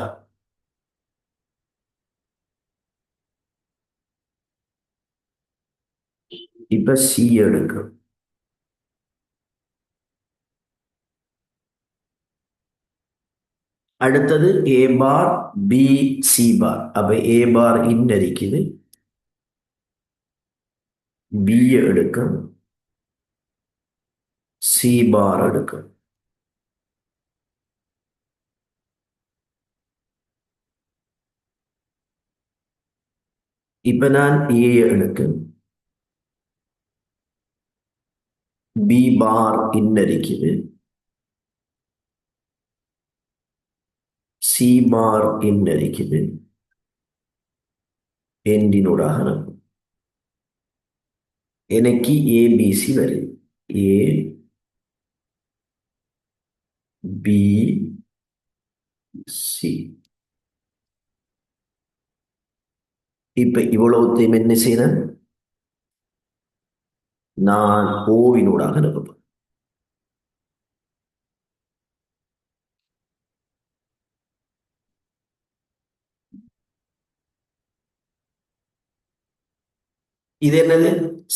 Speaker 1: இப்ப சி எடுக்கும். அடுத்தது ஏ பார் பி சி பார். அப்ப ஏ பார் இன்னரிக்குது, பி எடுக்கும், சி பார் எடுக்கும். இப்ப நான் ஏ எடுக்கும், பி பார் இன்னரிக்குது, சி பார் இன்னரிக்குது, எண்டினூடாக அனுப்பும். எனக்கு ஏபிசி வருது. ஏ பி சி. இப்ப இவ்வளவுத்தையும் என்ன செய்யறேன்? நான் ஓவினூடாக அனுப்பப்படும். இது என்னது?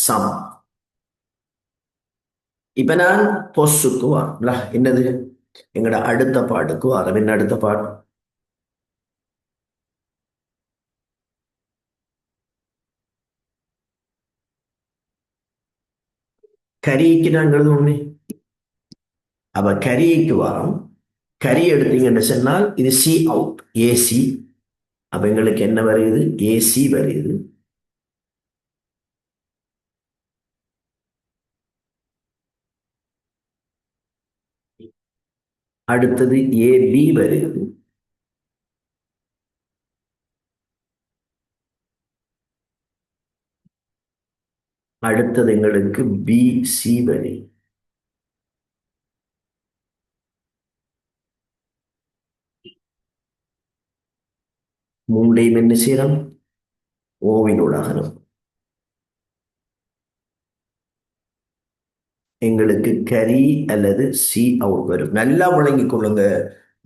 Speaker 1: சம். இப்ப நான் பொஸ்ஸுக்கு வரோம்ல. என்னது? எங்கட அடுத்த பாட்டுக்கு வரோம். என்ன அடுத்த பாட்டு? கரிக்கு நான் எழுதுவோமே. அப்ப கரிக்கு வரும். கரி எடுத்தீங்கன்னு சொன்னால் இது சி அவுட், ஏசி. அப்ப எங்களுக்கு என்ன வருது? ஏசி வருது. அடுத்தது ஏபி வருது. அடுத்தது எங்களுக்கு பிசி வருது. மூன்றையும் என்ன செய்யறோம்? ஓவினூடாகணும். எங்களுக்கு கரி அல்லது சி அவுட் வரும். நல்லா விளங்கிக் கொள்ளுங்க.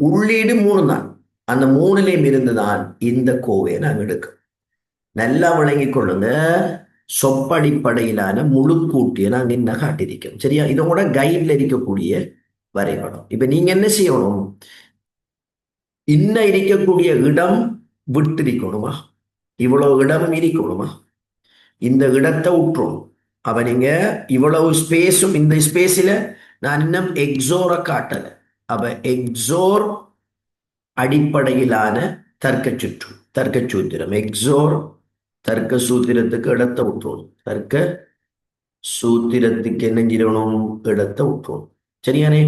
Speaker 1: உள்ளீடு மூணு தான். அந்த மூணுலையும் இருந்துதான் இந்த கோவையை நாங்கள் எடுக்கிறோம். நல்லா விளங்கிக் கொள்ளுங்க. சொப்படிப்படையிலான முழு கூட்டியை நாங்கள் என்ன காட்டியிருக்கோம். சரியா? இதோட கைட்ல இருக்கக்கூடிய வரைபடம். இப்ப நீங்க என்ன செய்யணும்? இன்ன இருக்கக்கூடிய இடம் விட்டிருக்கணுமா? இவ்வளவு இடமும் இருக்கணுமா? இந்த இடத்தை விட்டுரும். அப்ப நீங்க இவ்வளவு ஸ்பேஸும், இந்த ஸ்பேஸில் நான் இன்னும் எக்ஸோரை காட்டல. அப்ப எக்ஸோர் அடிப்படையிலான தர்க்க சூத்திரம். எக்ஸோர் தர்க்க சூத்திரத்துக்கு இடத்தை விட்டுரும். தர்க்க சூத்திரத்துக்கு என்ன செய்யணும்? இடத்தை விட்டுரும். சரியானே?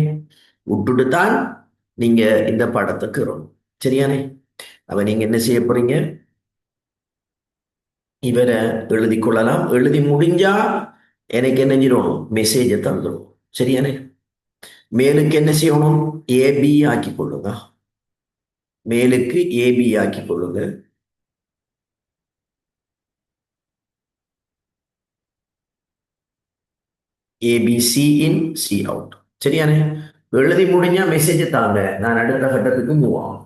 Speaker 1: விட்டுட்டு தான் நீங்க இந்த படத்துக்கு வரணும். சரியானே? அப்ப நீங்க என்ன செய்ய போறீங்க? இவரை எழுதி கொள்ளலாம். எழுதி முடிஞ்சா எனக்கு என்ன செய்யணும்? மெசேஜை தந்துடும். சரியானே? மேலுக்கு என்ன செய்யணும்? ஏபி ஆக்கி கொள்ளுங்க. மேலுக்கு ஏபி ஆக்கி கொள்ளுங்க. ஏபிசி இன், சி அவுட். சரியானே? எழுதி முடிஞ்சா மெசேஜ் தாங்க. நான் அடுத்த கட்டத்துக்கு மூவ் ஆகும்.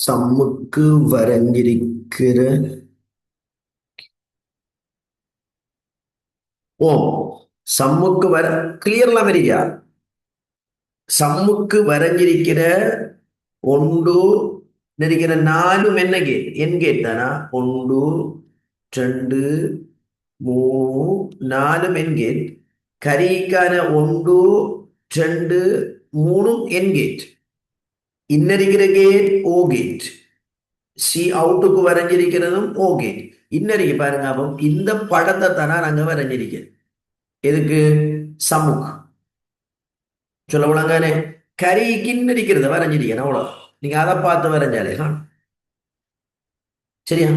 Speaker 1: சம்முக்கு வரைஞ்சிருக்கிற ஓ சம்முக்கு வர கிளியர்ல வரியா? சம்முக்கு வரைஞ்சிருக்கிற ஒன்று இருக்கிற நாலும் என்ன கேட்? என் கேட் தானா? ஒன்று, ரெண்டு, மூணு, நாலும் என் கேட். கரிக்கான ஒன்று, ரெண்டு, மூணும் என் கேட். இன்னிருக்கிற கேட் ஓ கேட். சி அவுட்டுக்கு வரைஞ்சிருக்கிறதும் ஓ கேட். இன்னருக்கு பாருங்க. அப்போ இந்த படத்தை தானே நாங்க வரைஞ்சிருக்கேன். எதுக்கு? சமூக் சொல்ல விளங்கானே. கரிக்கு இருக்கிறத வரைஞ்சிருக்கேன். அவ்வளோ. நீங்க அதை பார்த்து வரைஞ்சாலே சரியா?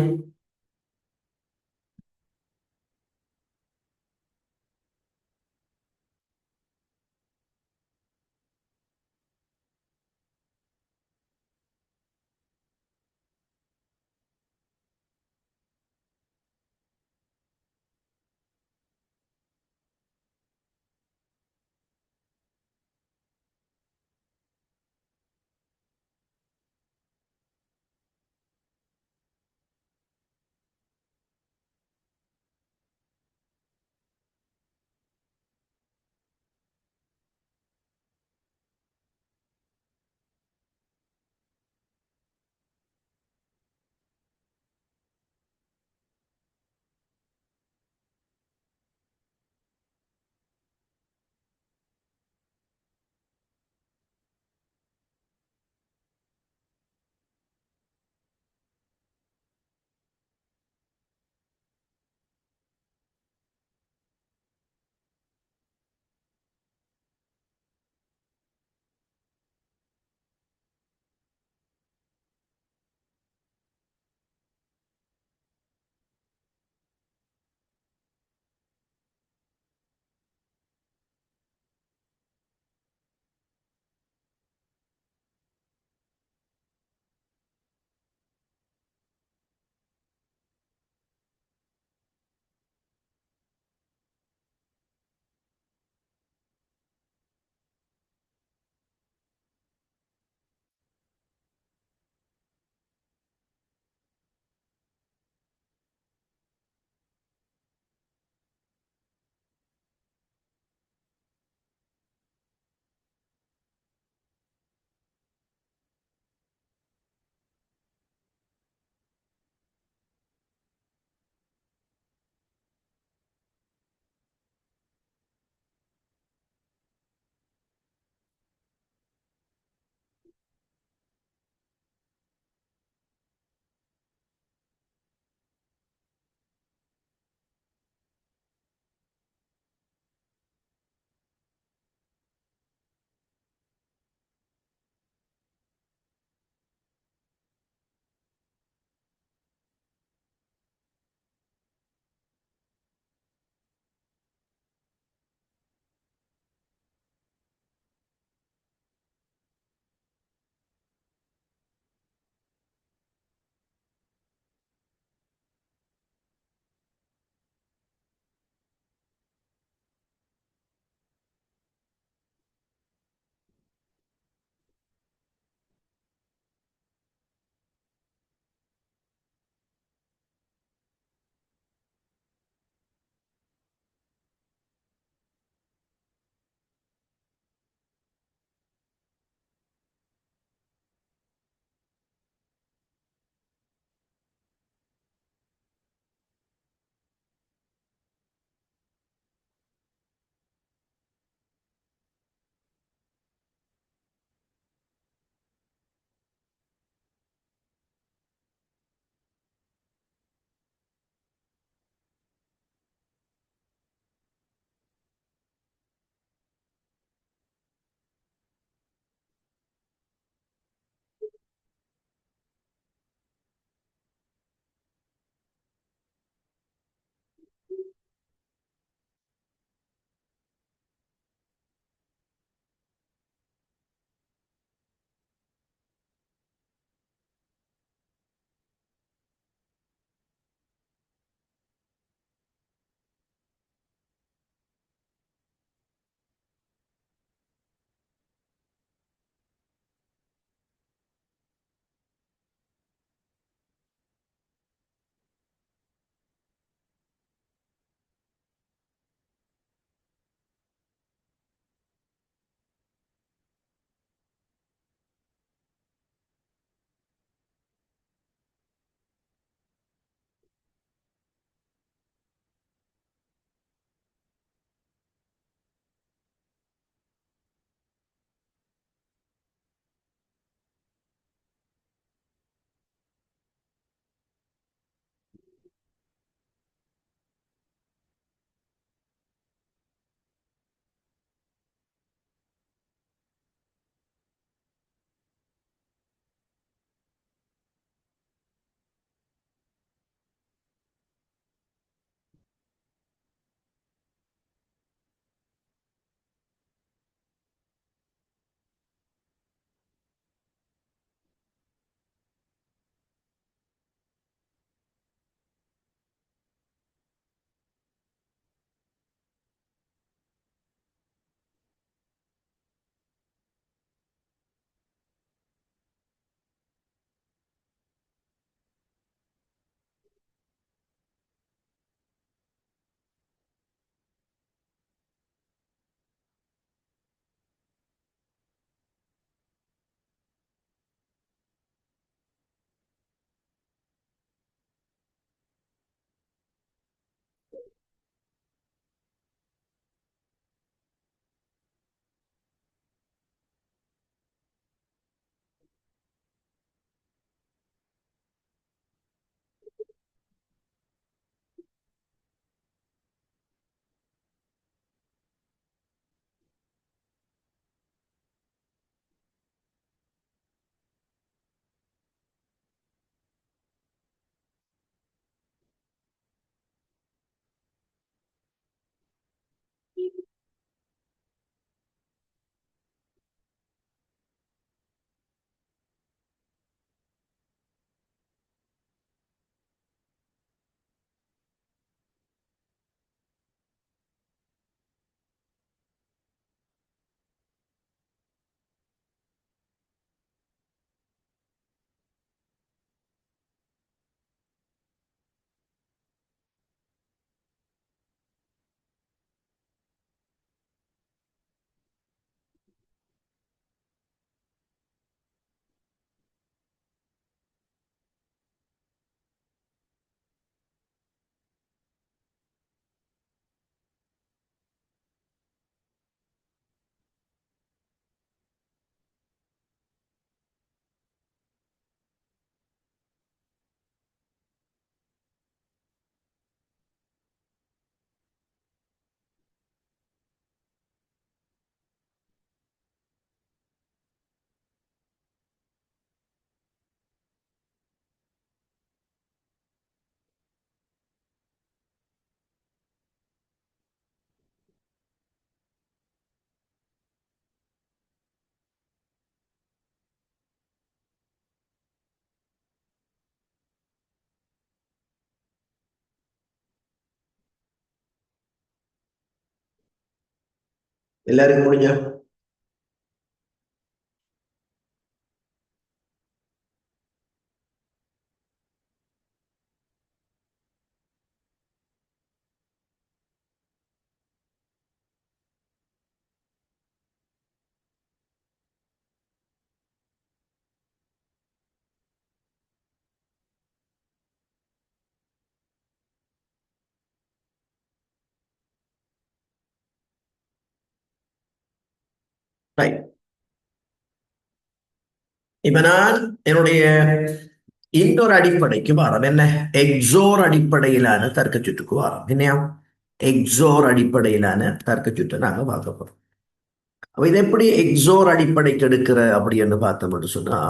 Speaker 1: எல்லாருக்கும் முடிஞ்சா? ரைட். இப்ப நான் என்னுடைய இன்னொரு அடிப்படைக்கு வரோம். என்ன? எக்ஸோர் அடிப்படையிலான தர்க்க சுற்றுக்கு வரோம். என்னையா? எக்ஸோர் அடிப்படையிலான தர்க்க சுற்றை நாங்க பார்க்க போறோம். அப்ப இதை எப்படி எக்ஸோர் அடிப்படைக்கு எடுக்கிற அப்படின்னு பார்த்தோம்னு சொன்னா,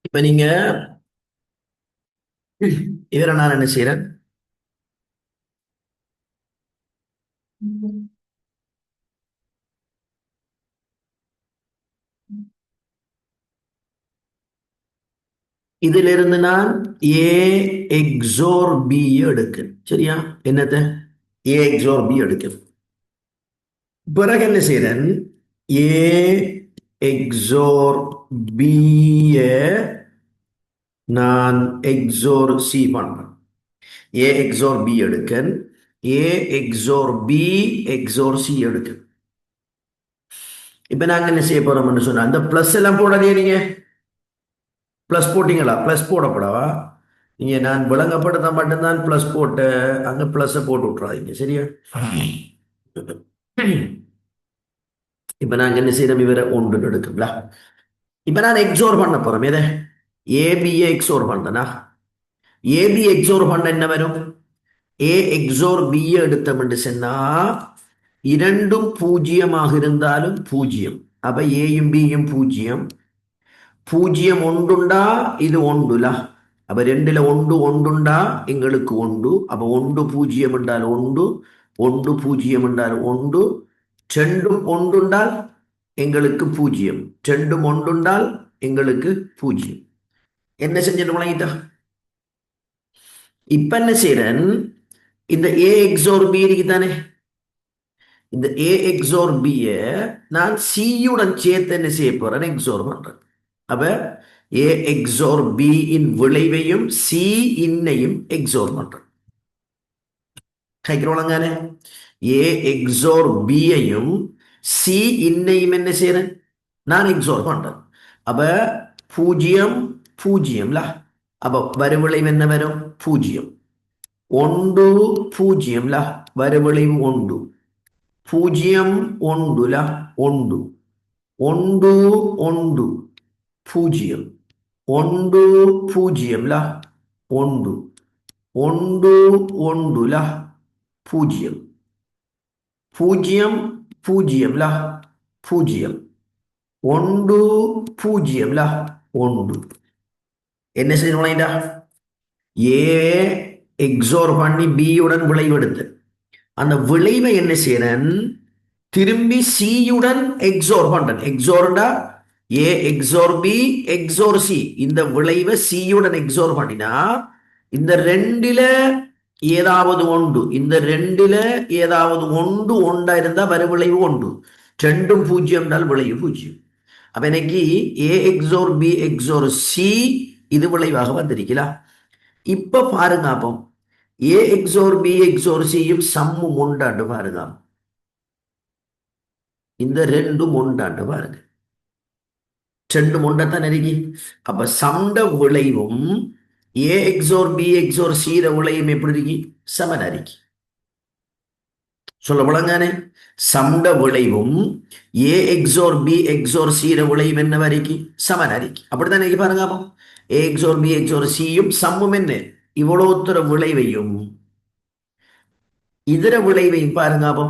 Speaker 1: இப்ப நீங்க இவரை நான் என்ன செய்யறேன்? இதிலிருந்து நான் ஏ எக்ஸோர் பி எடுக்கிறேன். சரியா? என்னத்த? ஏ எக்ஸோர் பி எடுக்கிறேன். பிறகு என்ன செய்யறேன்? ஏ எக்ஸோர் பி நான் எக்ஸோர் சி பண்றேன். ஏ எக்ஸோர் பி எடுக்கன், ஏ எக்ஸோர் பி எக்ஸோர் சி எடுக்கன். இப்ப நாங்க என்ன செய்ய போறோம்னு சொன்னா, அந்த பிளஸ் எல்லாம் போடாதே. நீங்க பிளஸ் போட்டீங்களா? பிளஸ் போடப்படவா? நீங்க நான் விளங்கப்படுத்த மட்டும்தான் பிளஸ் போட்டு அங்க பிளஸ் போட்டு விட்டுறாதீங்க. சரியா? இப்ப நாங்க என்ன செய்யறோம்? இவரை ஒன்று எடுக்குங்களா? இப்ப நான் எக்ஸோர் பண்ண போறோம். எதை? ABA XOR பண்றேனா? ஏபி எக்ஸோர் பண்ண என்ன வரும்? ஏ எக்ஸோர் பி எடுத்தோம் என்று சொன்னா இரண்டும் பூஜ்ஜியமாக இருந்தாலும் பூஜ்ஜியம். அப்ப ஏயும் பியும் பூஜ்ஜியம். பூஜ்ஜியம் ஒன்றுண்டா இது ஒன்றுல. அப்ப ரெண்டுல ஒன்று ஒன்றுண்டா எங்களுக்கு ஒன்று. அப்ப ஒன்று பூஜ்ஜியம் என்றால் ஒன்று, ஒன்று பூஜ்ஜியம் என்றால் ஒன்று. ரெண்டும் ஒன்றுண்டால் எங்களுக்கு பூஜ்ஜியம், ரெண்டும் ஒன்றுண்டால் எங்களுக்கு பூஜ்ஜியம். என்ன செஞ்சிட்டு வழங்கிட்டா? இப்ப என்ன செய்யறேன்? இந்த ஏ எக்ஸோர் பி இருக்கு தானே, இந்த ஏ எக்ஸோர் பிய நான் சியுடன் சேர்த்து என்ன செய்ய போறேன்? எக்ஸோர் பண்றேன். அப்ப ஏ எக்ஸோர் பி இன் விளைவையும் சி இன்னையும் எக்ஸோர் பண்றேன். கைக்கிறோளங்கானே? ஏ எக்ஸோர் பியையும் சி இன்னையும் என்ன செய்யறேன்? நான் எக்ஸோர் பண்றேன். அப்ப பூஜ்ஜியம் பூஜ்ஜியம்ல. அப்ப வருவிளைவு என்ன வரும்? பூஜ்ஜியம். ஒன்று பூஜ்ஜியம்ல, வருவிளைவு ஒன்று. பூஜ்ஜியம் ஒன்றுல ஒன்று. ஒன்று ஒன்று பூஜ்ஜியம். ஒன்று பூஜ்ஜியம்ல ஒன்று. ஒன்று ஒன்றுல பூஜ்ஜியம். பூஜ்ஜியம் பூஜ்ஜியம்ல பூஜ்ஜியம். ஒன்று பூஜ்ஜியம்ல ஒன்று. என்ன செய்யணும்டா? ஏ எக்ஸோர் பண்ணி பியுடன் விளைவெடுத்து அந்த விளைவை என்ன செய்யறேன்? திரும்பி சியுடன் எக்ஸோர் பண்றேன். எக்ஸோர்டா ஏ எக்ஸோர் பி எக்ஸோர் சி. இந்த விளைவை சியுடன் எக்ஸோர் பண்ணினா இந்த ரெண்டுல ஏதாவது ஒன்று, இந்த ரெண்டுல ஏதாவது ஒன்று ஒன்றா இருந்தா வரு விளைவு ஒன்று. ரெண்டும் பூஜ்ஜியம் என்றால் விளைவு பூஜ்ஜியம். அப்ப இன்னைக்கு ஏ எக்ஸோர் பி எக்ஸோர் சி இது விளைவாக வந்திருக்கலாம். இப்ப பாருங்க, அப்போ ஏ எக்ஸோர் பி எக்ஸோர் சியும் சம்மும் உண்டாண்டு பாருங்க. இந்த ரெண்டும் உண்டாண்டு பாருங்க. ரெண்டு உண்டத்தான் இருக்கு. அப்ப சண்ட விளைவும் ஏ எக்ஸோர் பி எக்ஸோர் சீர விளையும் எப்படி இருக்கு? சமன் இருக்கு. சொல்ல விளங்கானே? சண்ட விளைவும் ஏ எக்ஸோர் பி எக்ஸோர் சீர விளையும் என்ன வரைக்கும்? சமன் அறிக்கை. அப்படித்தானே பாருங்க. அப்போ ஏ எக்ஸோர் பி எக்ஸோர் சியும் சம்மும் என்ன? இவ்வளோத்தர விளைவையும் இதர விளைவையும் பாருங்க. அப்போ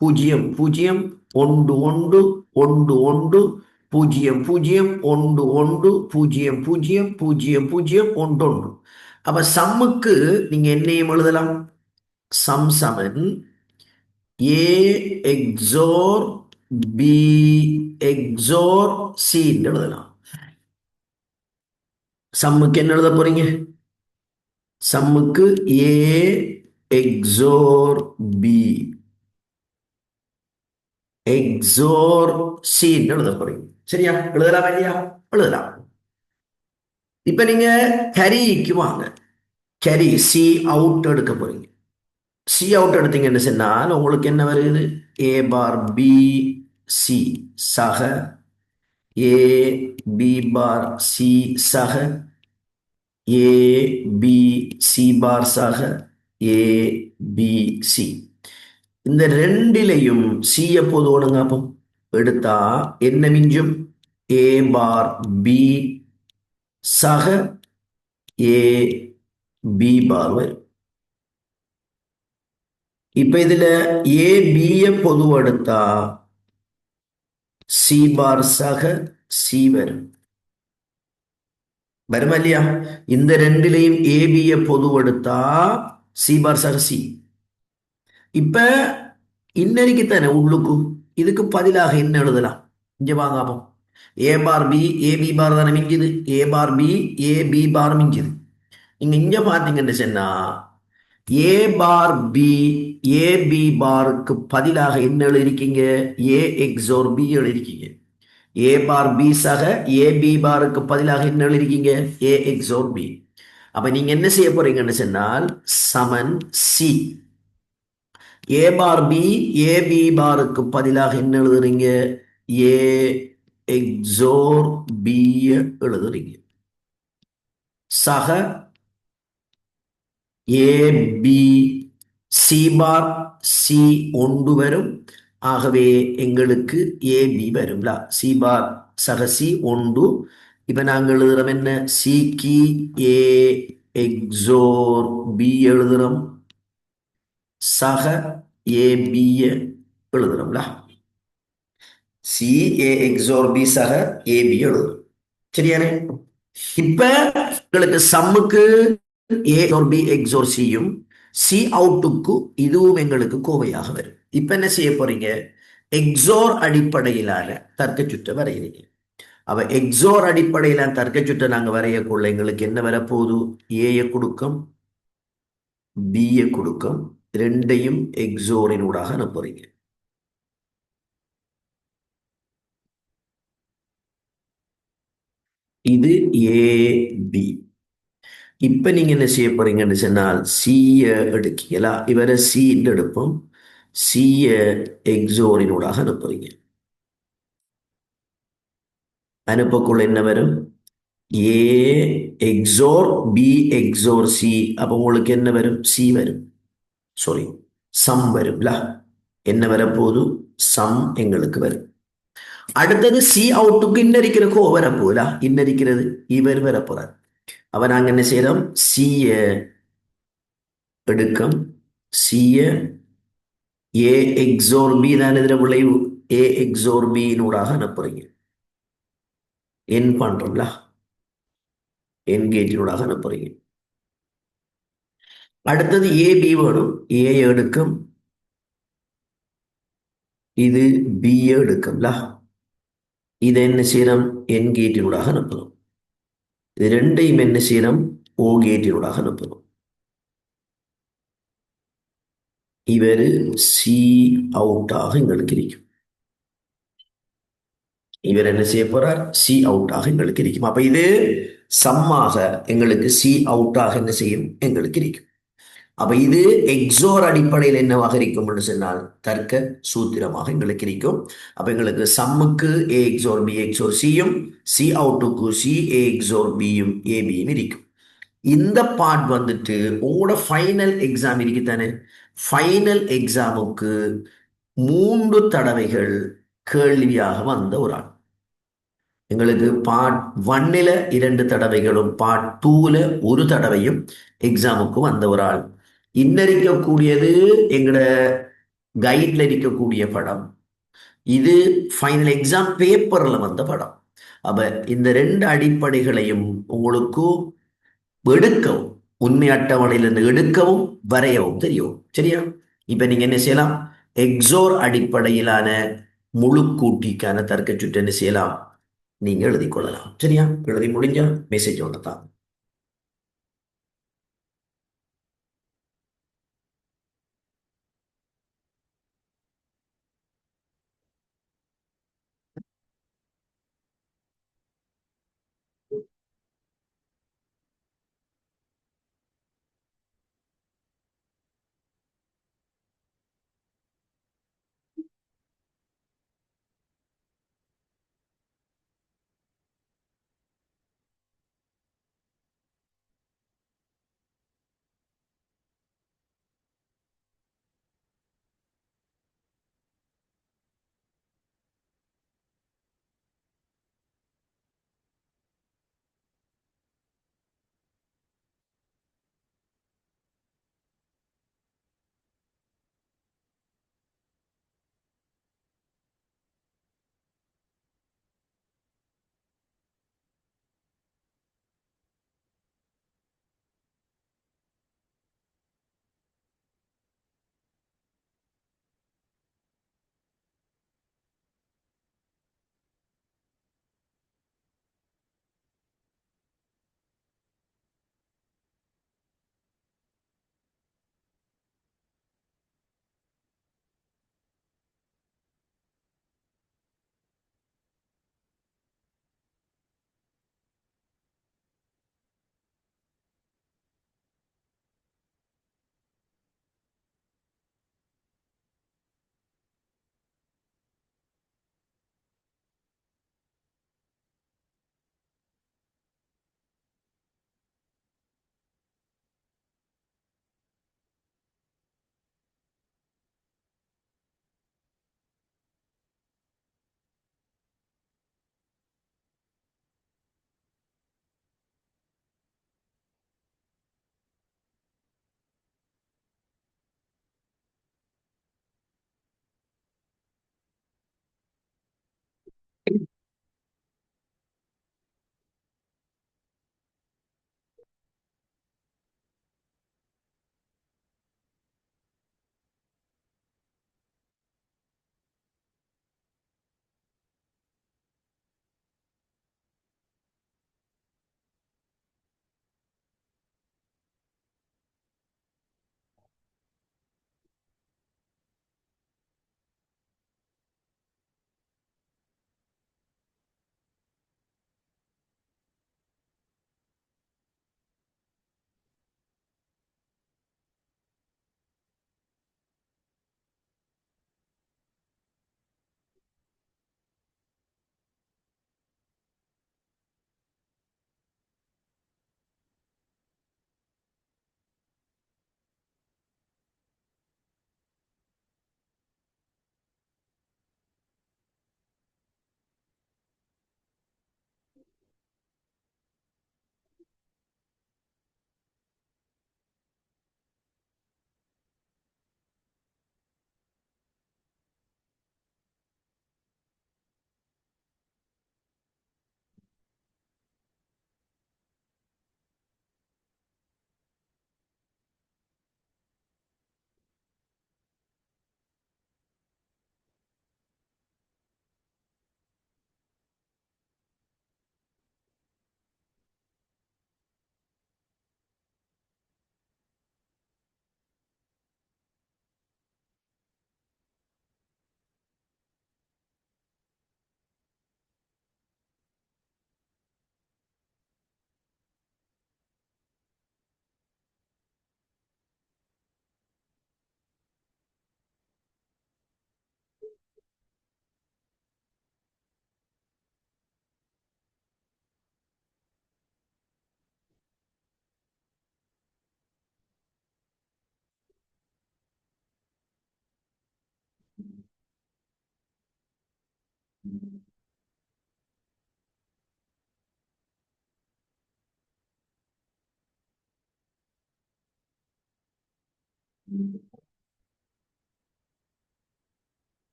Speaker 1: பூஜ்ஜியம் பூஜ்ஜியம் ஒன்று ஒன்று ஒன்று ஒன்று பூஜ்ஜியம் பூஜ்ஜியம் ஒன்று ஒன்று பூஜ்ஜியம் பூஜ்ஜியம் பூஜ்ஜியம் பூஜ்ஜியம் ஒன்று ஒன்று. அப்ப சம்முக்கு நீங்க என்னையும் எழுதலாம். சம் சமன் ஏ எக்ஸோர் பி எக்ஸோர் சி எழுதலாம். சம்முக்கு என்ன எழுத போறீங்க? சம்முக்கு ஏ எக்ஸோர் பி எக்ஸோர் சி எழுத போறீங்க. சரியா? எழுதலாம் இல்லையா? எழுதலாம். இப்ப நீங்க கேரிக்கு வாங்க. கேரி சி அவுட் எடுக்க போறீங்க. சி அவுட் எடுத்தீங்கன்னு சொன்னால் உங்களுக்கு என்ன வருது? ஏ பார் பி சி சக ஏ பி பார் சி சக ஏ பி சி பார் சக ஏ பி சி. இந்த ரெண்டிலையும் சி எப்போது ஓடுங்க? அப்போ எடுத்தா என்ன மிஞ்சும்? ஏ பார் பி சக ஏ பி பார் வரும். இப்ப இதுல ஏ பிய பொதுவா எடுத்தா சி பார் சக சி வரும். வருமா இல்லையா? இந்த ரெண்டிலையும் ஏபிய பொதுவெடுத்தா சி பார் சக சி. இப்ப இன்னைக்கு தானே உள்ளுக்கு இதுக்கு பதிலாக என்ன எழுதலாம்? இங்க வாங்க அப்போ. ஏ பார் பி ஏ பி பார் தானே மிஞ்சுது. ஏ பார் பி ஏ பி பார் மிஞ்சுது. நீங்க இங்க பாத்தீங்கன்னு சொன்னா ஏ பார் பி ஏ பி பாருக்கு பதிலாக என்ன எழுதிருக்கீங்க? ஏ எக்ஸோர் பி எழுதிருக்கீங்க. ஏ பார் பி சக ஏ பி பாருக்கு பதிலாக என்ன எழுதிருக்கீங்க? ஏ எக்ஸோர் பி. அப்ப நீங்க என்ன செய்ய போறீங்கன்னு சொன்னால் சமன் C A bar B A B பாருக்கு பதிலாக என்ன எழுதுறீங்க? ஏ எக்ஸோர் பி எழுதுறீங்க. சக A B C bar C ஒன்று வரும். ஆகவே எங்களுக்கு ஏபி வரும்ல. சி பார் சக சி ஒன்று. இப்ப நாங்கள் எழுதுறோம் என்ன? சிக்கு ஏ எக்ஸோர் பி எழுதுறோம். சக A B எழுதுறோம்ல. C A XOR B சக ஏ பி எழுதுறோம். சரியானே? இப்ப உங்களுக்கு சம்முக்கு ஏ பி எக்ஸோர் சியும் சி அவுட்டுக்கு இதுவும் எங்களுக்கு கோவையாக வரும். இப்ப என்ன செய்ய போறீங்க? எக்ஸோர் அடிப்படையிலான தர்க்க சுற்றை வரைகிறீங்க. அவ எக்ஸோர் அடிப்படையிலான தர்க்க சுற்றை நாங்க வரையக்குள்ள எங்களுக்கு என்ன வரப்போகுது? ஏய கொடுக்கும் பிய கொடுக்கும் ரெண்டையும் எக்ஸோரினூடாக அனுப்புறீங்க. இது ஏ பி. இப்ப நீங்க என்ன செய்ய போறீங்கன்னு சொன்னால் சிய எடுக்கீங்களா? இவரை சி எடுப்போம். சிய எக்ஸோரினூடாக அனுப்புறீங்க. அனுப்பக்குள்ள என்ன வரும்? ஏ எக்ஸோர் பி எக்ஸோர் சி. அப்ப உங்களுக்கு என்ன வரும்? சி வரும். சாரி, சம் வரும்ல. என்ன வரப்போகுது? சம் எங்களுக்கு வரும். அடுத்தது சி அவுட்டுக்கு இன்னரிக்கிற கோ வரப்போகுதா? இன்னரிக்கிறது இவர் வரப்போறார். அப்ப நாங்க என்ன செய்யறோம்? சிய எடுக்கம். சிய ஏ எக்ஸோர் பி தான் இதுல விளைவு. ஏ எக்ஸோர் பியினூடாக அனுப்புறீங்க. என் பண்றோம்ல. என் கேட்டினூடாக அனுப்புறீங்க. அடுத்தது ஏ பி வேணும். ஏ எடுக்கும். இது பி எடுக்கும்ல. இதை என்ன செய்யறோம்? என் கேட்டினூடாக அனுப்பணும். இது ரெண்டையும் என்ன செய்யறோம்? ஓ கேட்டினூடாக அனுப்பணும். இவர் சி அவுட்டாக எங்களுக்கு இருக்கும். இவர் என்ன செய்ய போறார்? சி அவுட்டாக எங்களுக்கு இருக்கும். அப்ப இது சம்மாக எங்களுக்கு சி அவுட்டாக என்ன செய்யும்? எங்களுக்கு இருக்கும். அப்ப இது எக்ஸோர் அடிப்படையில் என்னவாக இருக்கும் சொன்னால் தர்க்க சூத்திரமாக எங்களுக்கு இருக்கும். அப்ப எங்களுக்கு சம்முக்கு ஏ XOR B XOR சியும் C அவுட்டுக்கு C A XOR பியும் ஏபியும் இருக்கும். இந்த பார்ட் வந்துட்டு உங்களோட ஃபைனல் எக்ஸாம் இருக்கு தானே? ஃபைனல் எக்ஸாமுக்கு 3 தடவைகள் கேள்வியாக வந்த ஒரு ஆள். எங்களுக்கு பார்ட் 1ல 2 தடவைகளும் பார்ட் 2ல ஒரு தடவையும் எக்ஸாமுக்கு வந்த ஒரு ஆள். இன்னரிக்கக்கூடியது எங்களோட கைட்ல இருக்கக்கூடிய படம். இது ஃபைனல் எக்ஸாம் பேப்பர்ல வந்த படம். அப்ப இந்த 2 அடிப்படைகளையும் உங்களுக்கு எடுக்கவும் உண்மை அட்டவணையிலிருந்து எடுக்கவும் வரையவும் தெரியும். சரியா? இப்ப நீங்க என்ன செய்யலாம்? எக்ஸோர் அடிப்படையிலான முழு கூட்டிக்கான தர்க்க சுற்று என்ன செய்யலாம்? நீங்க எழுதிக் கொள்ளலாம். சரியா? எழுதி முடிஞ்சா மெசேஜ் ஒன்று தான்.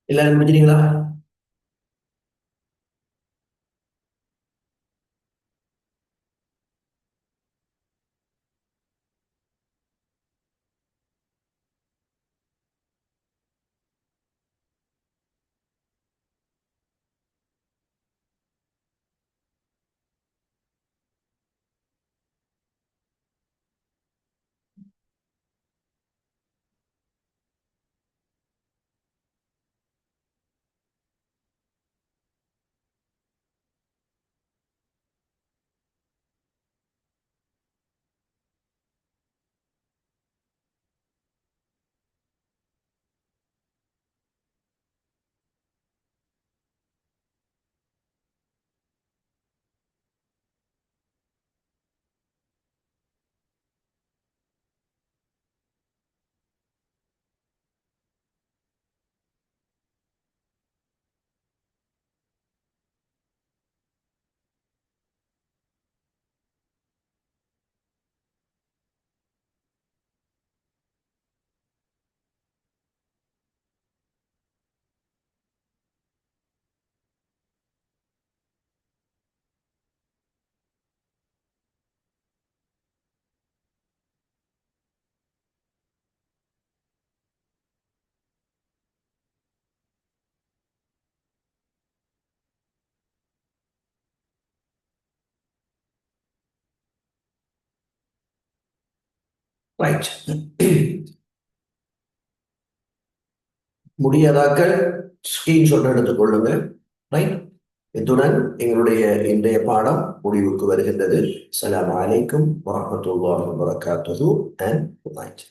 Speaker 1: எல்லாரும் முடிஞ்சிட்டீங்களா? ரைட். முடியாதாக்கள் ஸ்கிரீன்ஷாட் எடுத்துக் கொள்ளுங்கள். ரைட். இத்துடன் எங்களுடைய இன்றைய பாடம் முடிவுக்கு வருகின்றது. அஸ்ஸலாமு அலைக்கும் வரஹ்மத்துல்லாஹி வபரகாத்துஹு அண்ட் குட் நைட்.